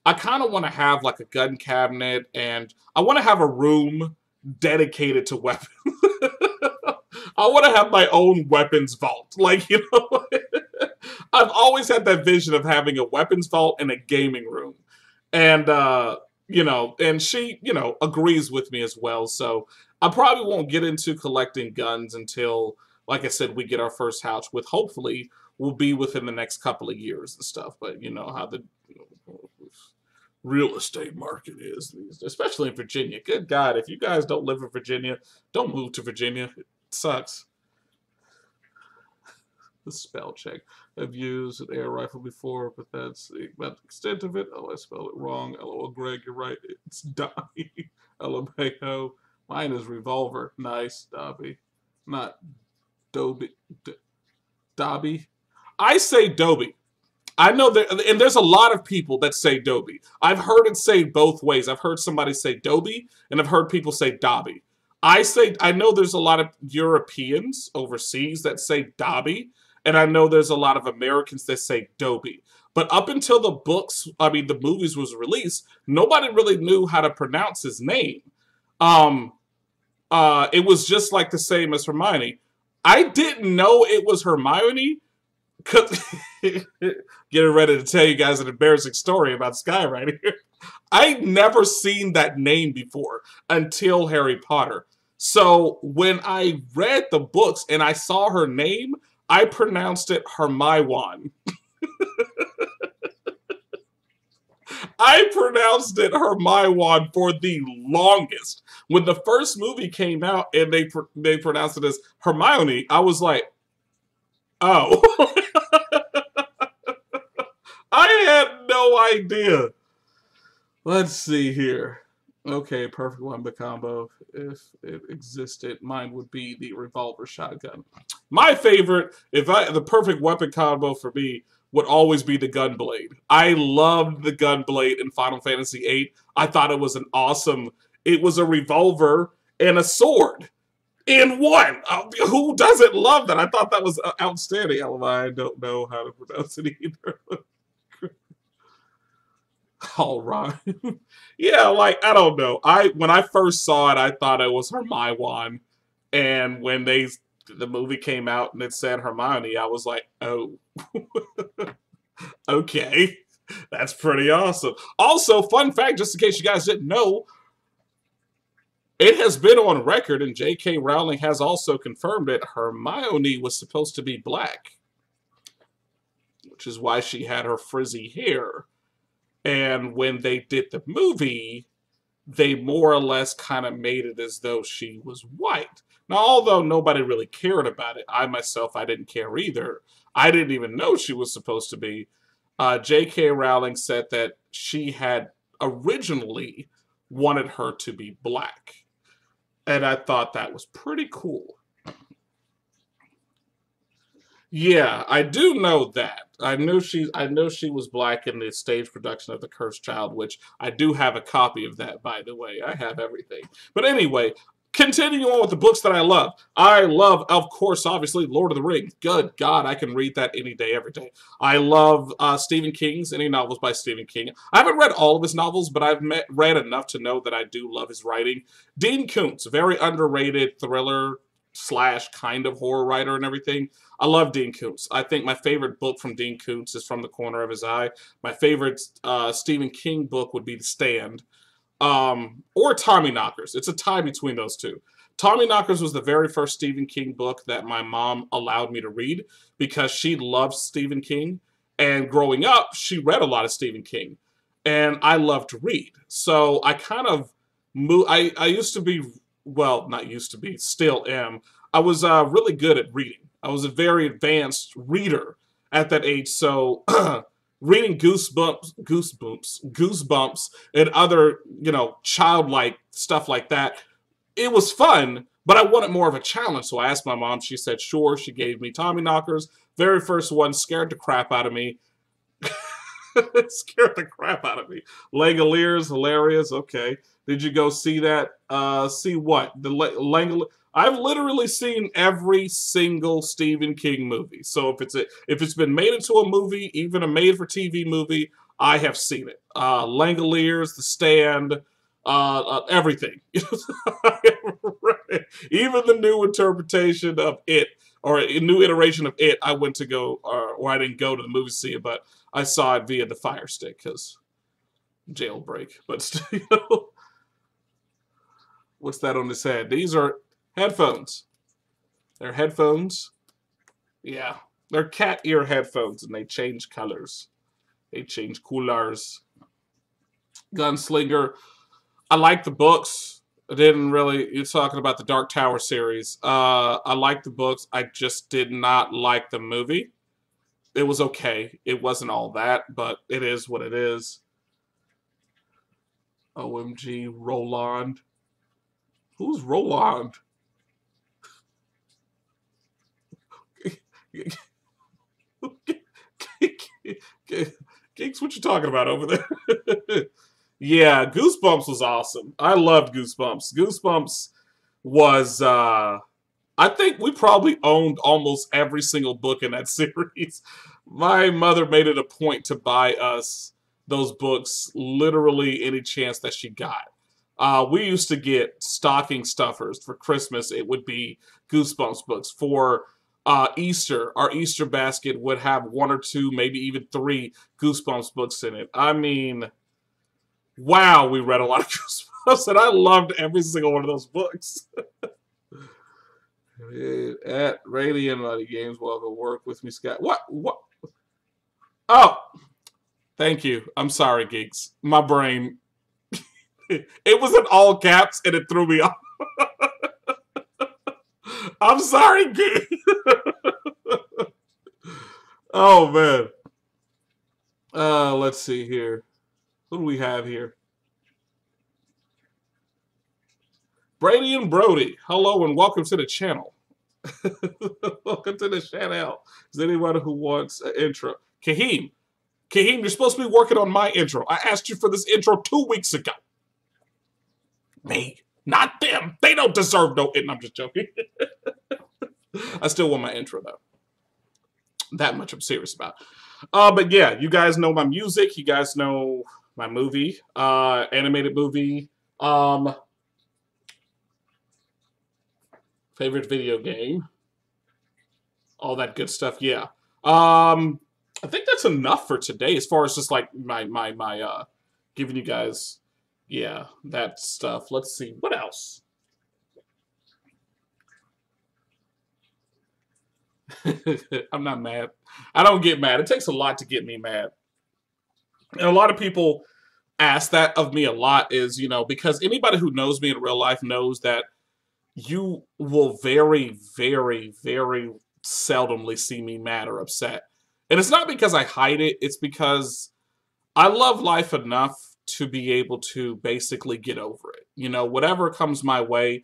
I kind of want to have like a gun cabinet, and I want to have a room dedicated to weapons. I want to have my own weapons vault. Like, you know, I've always had that vision of having a weapons vault in a gaming room. And, you know, and she, you know, agrees with me as well. So I probably won't get into collecting guns until, like I said, we get our first house, with hopefully will be within the next couple of years and stuff. But you know how the real estate market is, especially in Virginia. Good God, if you guys don't live in Virginia, don't move to Virginia. It sucks. The spell check. I've used an air rifle before, but that's about the extent of it. Oh, I spelled it wrong. LOL, Greg, you're right. It's Dobby. LMAO. Mine is revolver. Nice, Dobby. Not Dobby. Dobby. I say Dobby. I know that, and there's a lot of people that say Dobby. I've heard it say both ways. I've heard somebody say Dobby, and I've heard people say Dobby. I know there's a lot of Europeans overseas that say Dobby, and I know there's a lot of Americans that say Dobby. But up until the movies was released, nobody really knew how to pronounce his name. It was just like the same as Hermione. I didn't know it was Hermione. Getting ready to tell you guys an embarrassing story about Sky right here. I'd never seen that name before until Harry Potter. So when I read the books and I saw her name, I pronounced it Hermione. I pronounced it Hermione for the longest. When the first movie came out and they pronounced it as Hermione, I was like, oh. I had no idea. Let's see here. Okay, perfect weapon combo. If it existed, mine would be the revolver shotgun. My favorite, the perfect weapon combo for me would always be the Gunblade. I loved the Gunblade in Final Fantasy VIII. I thought it was it was a revolver and a sword in one. Who doesn't love that? I thought that was outstanding. I don't know how to pronounce it either. All right. Yeah, like, I don't know. When I first saw it, I thought it was Hermione. And when the movie came out and it said Hermione, I was like, oh. Okay. That's pretty awesome. Also, fun fact, just in case you guys didn't know, it has been on record, and J.K. Rowling has also confirmed it, Hermione was supposed to be black. Which is why she had her frizzy hair. And when they did the movie, they more or less kind of made it as though she was white. Now, although nobody really cared about it, I didn't care either. I didn't even know she was supposed to be. J.K. Rowling said that she had originally wanted her to be black. And I thought that was pretty cool. Yeah, I do know that. I know she was black in the stage production of The Cursed Child, which I do have a copy of that, by the way. I have everything. But anyway, Continuing on with the books that I love, of course, obviously, Lord of the Rings. Good God, I can read that any day, every day. I love Stephen King's, any novels by Stephen King. I haven't read all of his novels, but I've read enough to know that I do love his writing. Dean Koontz, very underrated thriller slash kind of horror writer and everything. I love Dean Koontz. I think my favorite book from Dean Koontz is From the Corner of His Eye. My favorite Stephen King book would be The Stand. Or Tommyknockers. It's a tie between those two. Tommyknockers was the very first Stephen King book that my mom allowed me to read because she loves Stephen King. And growing up, she read a lot of Stephen King. And I love to read. So I kind of moved. I used to be, well, not used to be, still am. I was really good at reading. I was a very advanced reader at that age. So reading Goosebumps, and other, childlike stuff like that, it was fun, but I wanted more of a challenge. So I asked my mom. She said, sure. She gave me Tommyknockers. Very first one, scared the crap out of me. Scared the crap out of me. Langoliers, hilarious. Okay. Did you go see that? See what? I've literally seen every single Stephen King movie. So if it's been made into a movie, even a made-for-TV movie, I have seen it. Langoliers, The Stand, everything. Even the new interpretation of it, or a new iteration of it, I went to go, or I didn't go to the movie to see it, but I saw it via the Fire Stick because jailbreak. But still, what's that on his head? These are headphones. They're headphones. Yeah. They're cat ear headphones, and they change colors. They change colors. Gunslinger. I like the books. I didn't really... You're talking about the Dark Tower series. I like the books. I just did not like the movie. It was okay. It wasn't all that, but it is what it is. OMG, Roland. Who's Roland? Geeks, what you talking about over there? Yeah, Goosebumps was awesome. I loved Goosebumps. Goosebumps was, I think we probably owned almost every single book in that series. My mother made it a point to buy us those books literally any chance that she got. We used to get stocking stuffers for Christmas. It would be Goosebumps books. For Easter, our Easter basket would have 1 or 2, maybe even 3 Goosebumps books in it. I mean, wow, we read a lot of Goosebumps, and I loved every single one of those books. At Radiant Games, welcome work with me, Scott. What? Oh, thank you. I'm sorry, geeks. My brain. It was in all caps, and it threw me off. I'm sorry, geek. Oh, man. Let's see here. What do we have here? Brady and Brody, hello and welcome to the channel. Welcome to the channel. Is there anyone who wants an intro? Kahim, you're supposed to be working on my intro. I asked you for this intro 2 weeks ago. Me, not them. They don't deserve no intro. I'm just joking. I still want my intro, though. That much I'm serious about. But yeah, you guys know my music. You guys know my movie, animated movie. Favorite video game. All that good stuff, yeah. I think that's enough for today as far as just like my giving you guys, yeah, that stuff. Let's see, what else? I'm not mad. I don't get mad. It takes a lot to get me mad. And a lot of people ask that of me a lot is, because anybody who knows me in real life knows that you will very, very, very seldomly see me mad or upset. And it's not because I hide it. It's because I love life enough to be able to basically get over it. Whatever comes my way,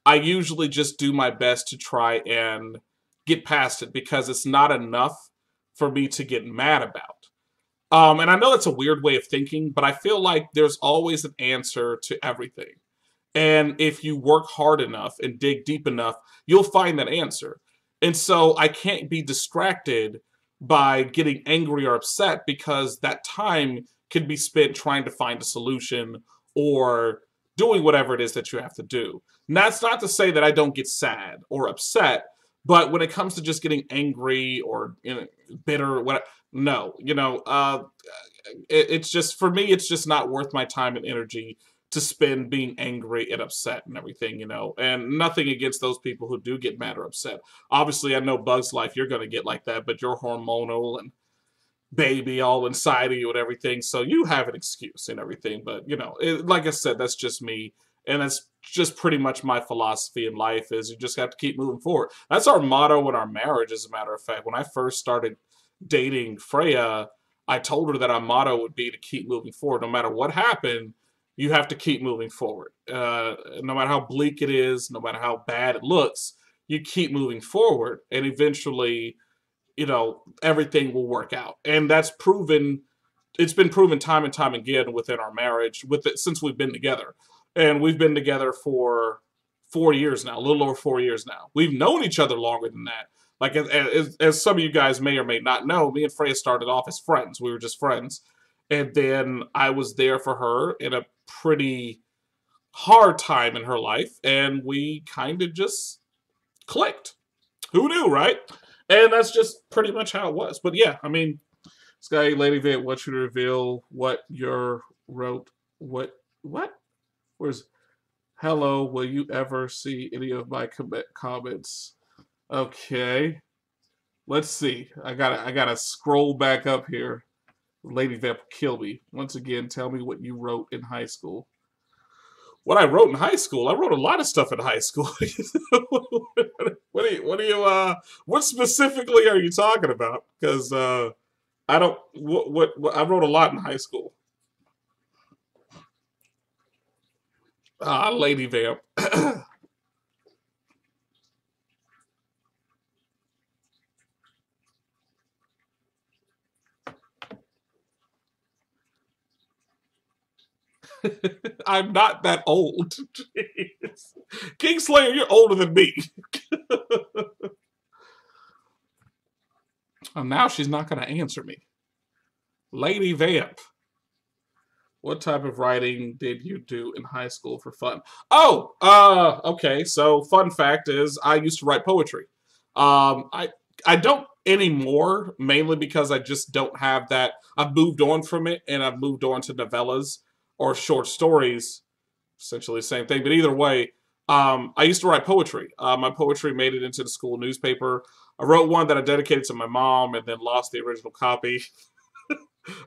I usually just do my best to try and get past it because it's not enough for me to get mad about. And I know that's a weird way of thinking, but I feel like there's always an answer to everything. And if you work hard enough and dig deep enough, you'll find that answer. And so I can't be distracted by getting angry or upset because that time can be spent trying to find a solution or doing whatever it is that you have to do. And that's not to say that I don't get sad or upset, but when it comes to just getting angry or bitter, what no, it's just for me, it's just not worth my time and energy to spend being angry and upset and everything. And nothing against those people who do get mad or upset. Obviously, I know Bug's Life, you're going to get like that, but you're hormonal and baby all inside of you and everything, so you have an excuse and everything. But like I said, that's just me, and that's just pretty much my philosophy in life. Is you just have to keep moving forward. That's our motto in our marriage, as a matter of fact. When I first started dating Freya, I told her that our motto would be to keep moving forward. No matter what happened, you have to keep moving forward. No matter how bleak it is, no matter how bad it looks, you keep moving forward, and eventually everything will work out. And that's proven, it's been proven time and time again within our marriage since we've been together. And we've been together for 4 years now, a little over 4 years now. We've known each other longer than that. Like, as some of you guys may or may not know, me and Freya started off as friends. We were just friends. And then I was there for her in a pretty hard time in her life. And we kind of just clicked. Who knew, right? And that's just pretty much how it was. But yeah, I mean, Sky Lady Vit wants you to reveal what you wrote. What? Where's hello? Will you ever see any of my comments? Okay, let's see. I gotta scroll back up here. Lady Vamp will kill me once again. Tell me what you wrote in high school. What I wrote in high school? I wrote a lot of stuff in high school. What specifically are you talking about? Because I don't. What I wrote a lot in high school. Lady Vamp. I'm not that old. Jeez. Kingslayer, you're older than me. Oh, now she's not going to answer me. Lady Vamp. What type of writing did you do in high school for fun? Oh, okay. So, fun fact is, I used to write poetry. I don't anymore, mainly because I just don't have that. I've moved on from it, and I've moved on to novellas or short stories. Essentially the same thing, but either way, I used to write poetry. My poetry made it into the school newspaper. I wrote one that I dedicated to my mom, and then lost the original copy.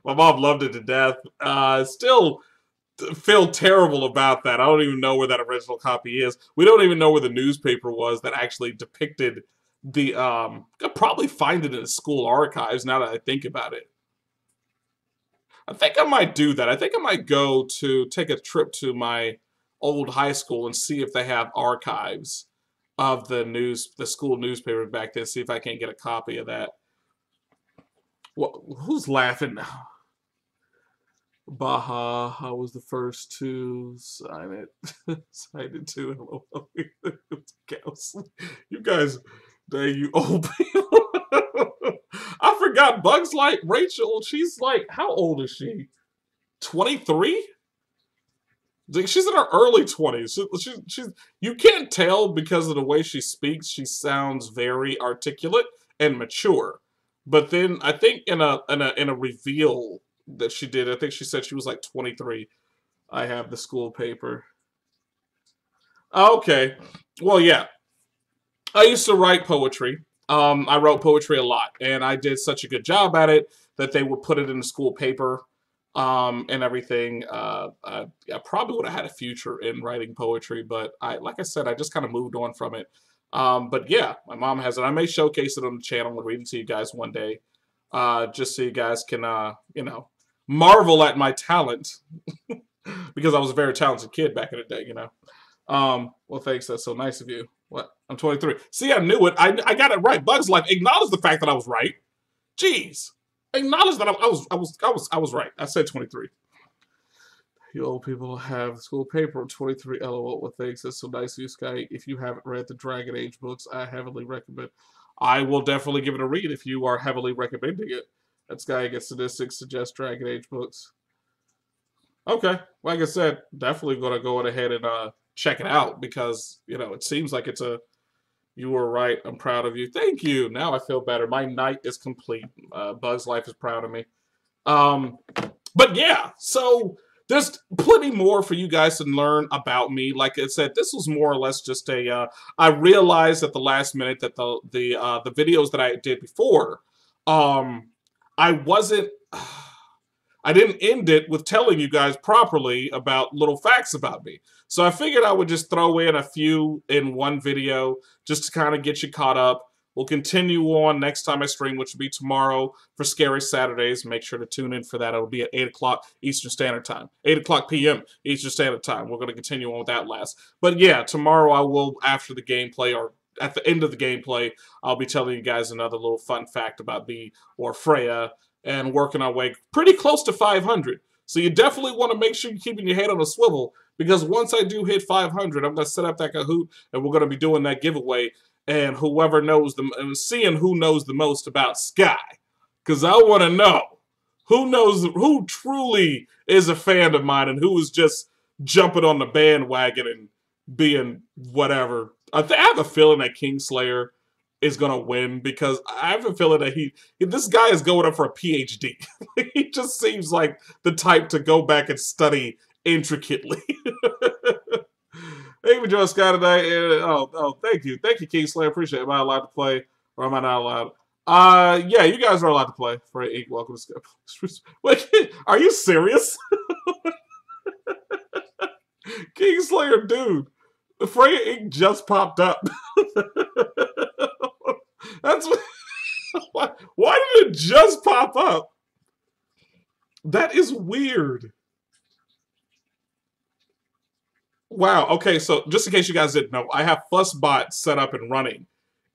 My mom loved it to death. Still feel terrible about that. I don't even know where that original copy is. We don't even know where the newspaper was that actually depicted the. I'll probably find it in the school archives now that I think about it. I think I might do that. I think I might go to take a trip to my old high school and see if they have archives of the school newspaper back then. See if I can't get a copy of that. Who's laughing now? Baha, I was the first to sign it. Sign it too. You guys, dang you old people. I forgot Bugs Life. Rachel, she's like, how old is she? 23? She's in her early 20s. She's you can't tell because of the way she speaks. She sounds very articulate and mature. But then I think in a reveal that she did, I think she said she was like 23. I have the school paper. Okay. Well, yeah. I used to write poetry. I wrote poetry a lot, and I did such a good job at it that they would put it in the school paper and everything. I probably would have had a future in writing poetry, but like I said, I just kind of moved on from it. But yeah, my mom has it. I may showcase it on the channel and read it to you guys one day, just so you guys can, marvel at my talent, because I was a very talented kid back in the day, Well, thanks. That's so nice of you. What? I'm 23. See, I knew it. I got it right. Bugs Life. Acknowledge the fact that I was right. Jeez. Acknowledge that I was right. I said 23. You old people have school paper 23 LOL with things. That's so nice of you, Sky. If you haven't read the Dragon Age books, I heavily recommend. I will definitely give it a read if you are heavily recommending it. That Sky Gets Statistics suggests Dragon Age books. Okay, like I said, definitely going to go ahead and check it out because, you know, it seems like it's a... You were right. I'm proud of you. Thank you. Now I feel better. My night is complete. Bug's Life is proud of me. But yeah, so there's plenty more for you guys to learn about me. Like I said, this was more or less just a. I realized at the last minute that the videos that I did before, I wasn't. I didn't end it with telling you guys properly about little facts about me. So I figured I would just throw in a few in one video just to kind of get you caught up. We'll continue on next time I stream, which will be tomorrow for Scary Saturdays. Make sure to tune in for that. It'll be at 8 o'clock Eastern Standard Time. 8 o'clock p.m. Eastern Standard Time. We're going to continue on with that last. But yeah, tomorrow I will, after the gameplay, or at the end of the gameplay, I'll be telling you guys another little fun fact about me or Freya, and working our way pretty close to 500. So you definitely want to make sure you're keeping your head on a swivel, because once I do hit 500, I'm going to set up that Kahoot, and we're going to be doing that giveaway, and whoever knows and seeing who knows the most about Sky, because I want to know who truly is a fan of mine and who is just jumping on the bandwagon and being whatever. I have a feeling that Kingslayer is going to win, because I have a feeling that this guy is going up for a PhD. He just seems like the type to go back and study intricately. Thank you for joining Sky tonight. Oh, thank you. Thank you, Kingslayer. Appreciate it. Am I allowed to play, or am I not allowed? Yeah, you guys are allowed to play. Freya Inc. Welcome to Sky. Wait, are you serious? Kingslayer, dude. The Freya Inc. just popped up. That's what, why did it just pop up? That is weird. Wow. Okay, so just in case you guys didn't know, I have Fussbot set up and running,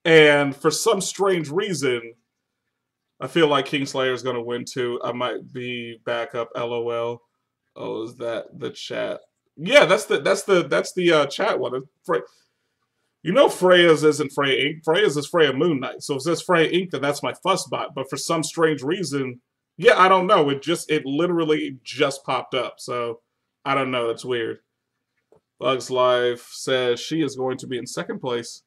and for some strange reason, I feel like Kingslayer is going to win too. I might be back up. LOL. Oh, is that the chat? Yeah, that's the chat one. You know Freya's isn't Freya Inc. Freya's is Freya Moon Knight. So if it says Freya Inc., then that's my Fussbot. But for some strange reason, yeah, I don't know. It literally just popped up. So I don't know. It's weird. Bugs Life says she is going to be in second place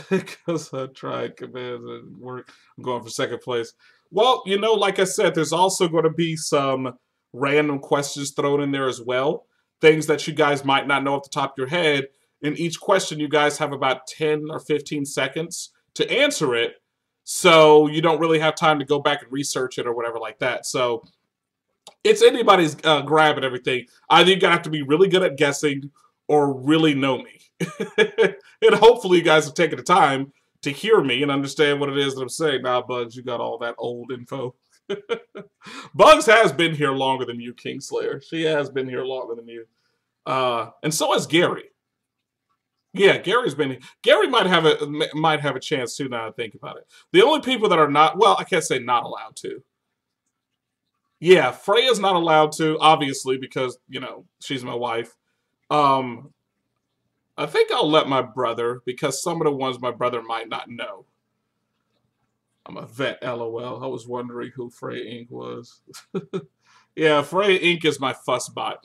because I tried commands and work. I'm going for second place. Well, you know, like I said, there's also going to be some random questions thrown in there as well. Things that you guys might not know off the top of your head. In each question, you guys have about 10 or 15 seconds to answer it, so you don't really have time to go back and research it or whatever like that. So it's anybody's grab and everything. Either you're going to have to be really good at guessing or really know me. And hopefully you guys have taken the time to hear me and understand what it is that I'm saying. Nah, Bugs, you got all that old info. Bugs has been here longer than you, Kingslayer. She has been here longer than you. And so has Gary. Yeah, Gary's been. Gary might have a chance too. Now I think about it, the only people that are not, well, I can't say not allowed to. Yeah, Freya's not allowed to, obviously, because you know she's my wife. I think I'll let my brother, because some of the ones my brother might not know. I'm a vet. LOL. I was wondering who Freya Inc. was. Yeah, Freya Inc. is my Fussbot.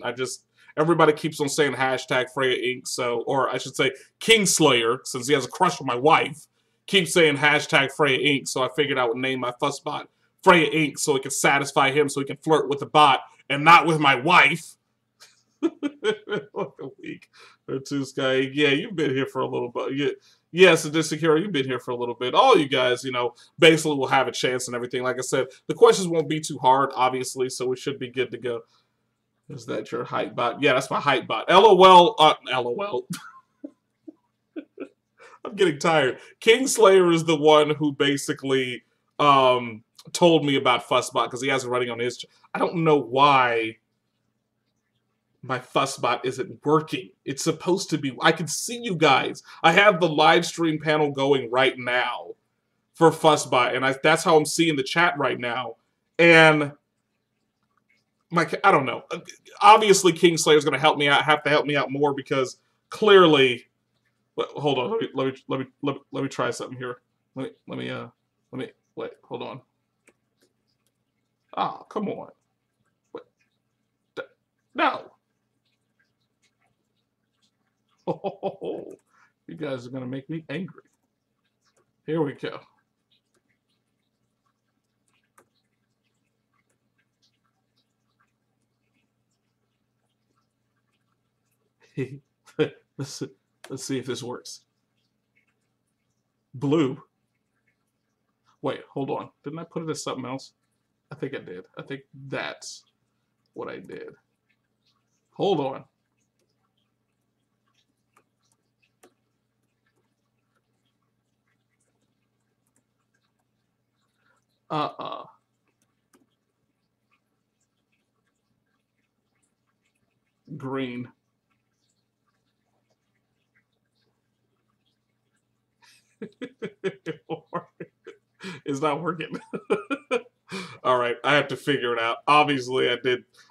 Everybody keeps on saying hashtag Freya Inc. So, or I should say Kingslayer, since he has a crush on my wife, keeps saying hashtag Freya Inc. So I figured I would name my Fussbot Freya Inc. so it can satisfy him, so he can flirt with the bot and not with my wife. Like a week or two, Sky. Yeah, you've been here for a little bit. Yeah, Sadistic Hero, you've been here for a little bit. All you guys, you know, basically will have a chance and everything. Like I said, the questions won't be too hard, obviously, so we should be good to go. Is that your hype bot? Yeah, that's my hype bot. LOL. LOL. I'm getting tired. Kingslayer is the one who basically told me about Fussbot because he has it running on his. I don't know why my Fussbot isn't working. It's supposed to be. I can see you guys. I have the live stream panel going right now for Fussbot, and that's how I'm seeing the chat right now. And I don't know. Obviously, Kingslayer's going to help me out. Have to help me out more because clearly. Hold on. Let me try something here. Let me wait. Hold on. Oh, come on. What? No. Oh, you guys are going to make me angry. Here we go. let's see if this works. Blue. Wait, hold on. Didn't I put it as something else? I think I did. I think that's what I did. Hold on. Green. It's not working. All right, I have to figure it out. Obviously,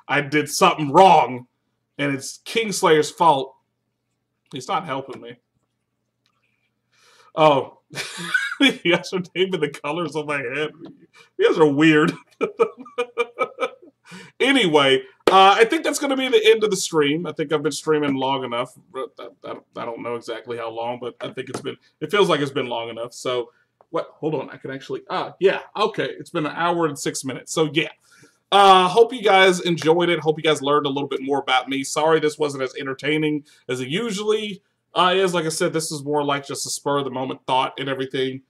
I did something wrong, and it's Kingslayer's fault. He's not helping me. Oh, you guys are naming the colors on my head. You guys are weird. Anyway, I think that's going to be the end of the stream. I think I've been streaming long enough. I don't know exactly how long, but I think it feels like it's been long enough. So, what? Hold on, I can actually, yeah, okay. It's been an hour and 6 minutes. So, yeah. Hope you guys enjoyed it. Hope you guys learned a little bit more about me. Sorry this wasn't as entertaining as it usually is. Like I said, this is more like just a spur-of-the-moment thought and everything.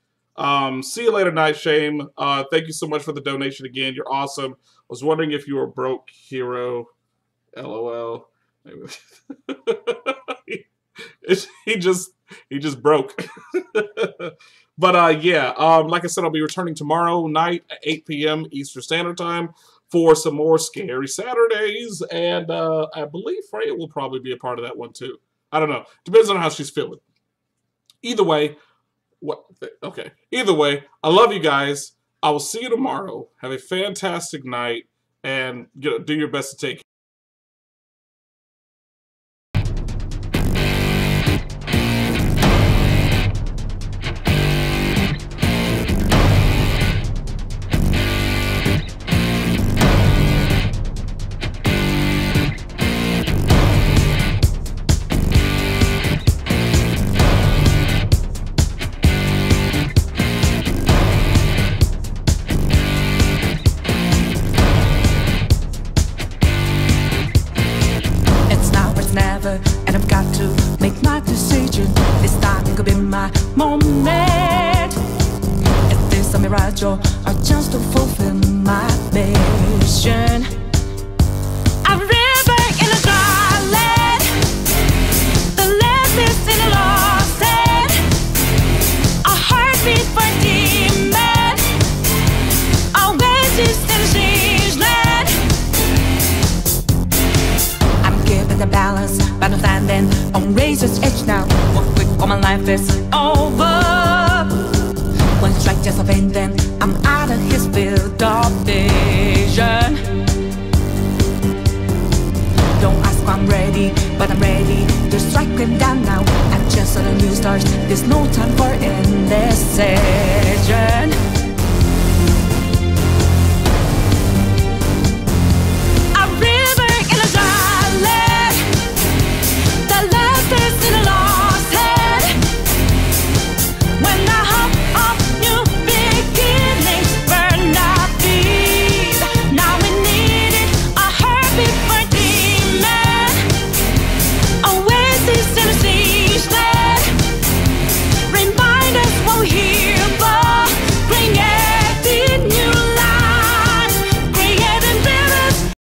See you later, Night Shame. Thank you so much for the donation again. You're awesome. I was wondering if you were broke, hero. LOL. he just broke. But yeah, like I said, I'll be returning tomorrow night at 8 p.m. Eastern Standard Time for some more Scary Saturdays, and I believe Freya will probably be a part of that one too. I don't know. Depends on how she's feeling. Either way, okay. Either way, I love you guys. I will see you tomorrow. Have a fantastic night, and do your best to take care. And I've got to make my decision. This time could be my moment. Is this a mirage or a chance to fulfill my mission? A river in a dry land, the land is in a lost land. A heartbeat for a demon, our wages in a strange land. I'm giving the balance, but I'm standing on razor's edge now. One quick or my life is over. One strike just a pain, then I'm out of his field of vision. Don't ask why I'm ready, but I'm ready to strike him down now. I'm just on a new start, there's no time for indecision.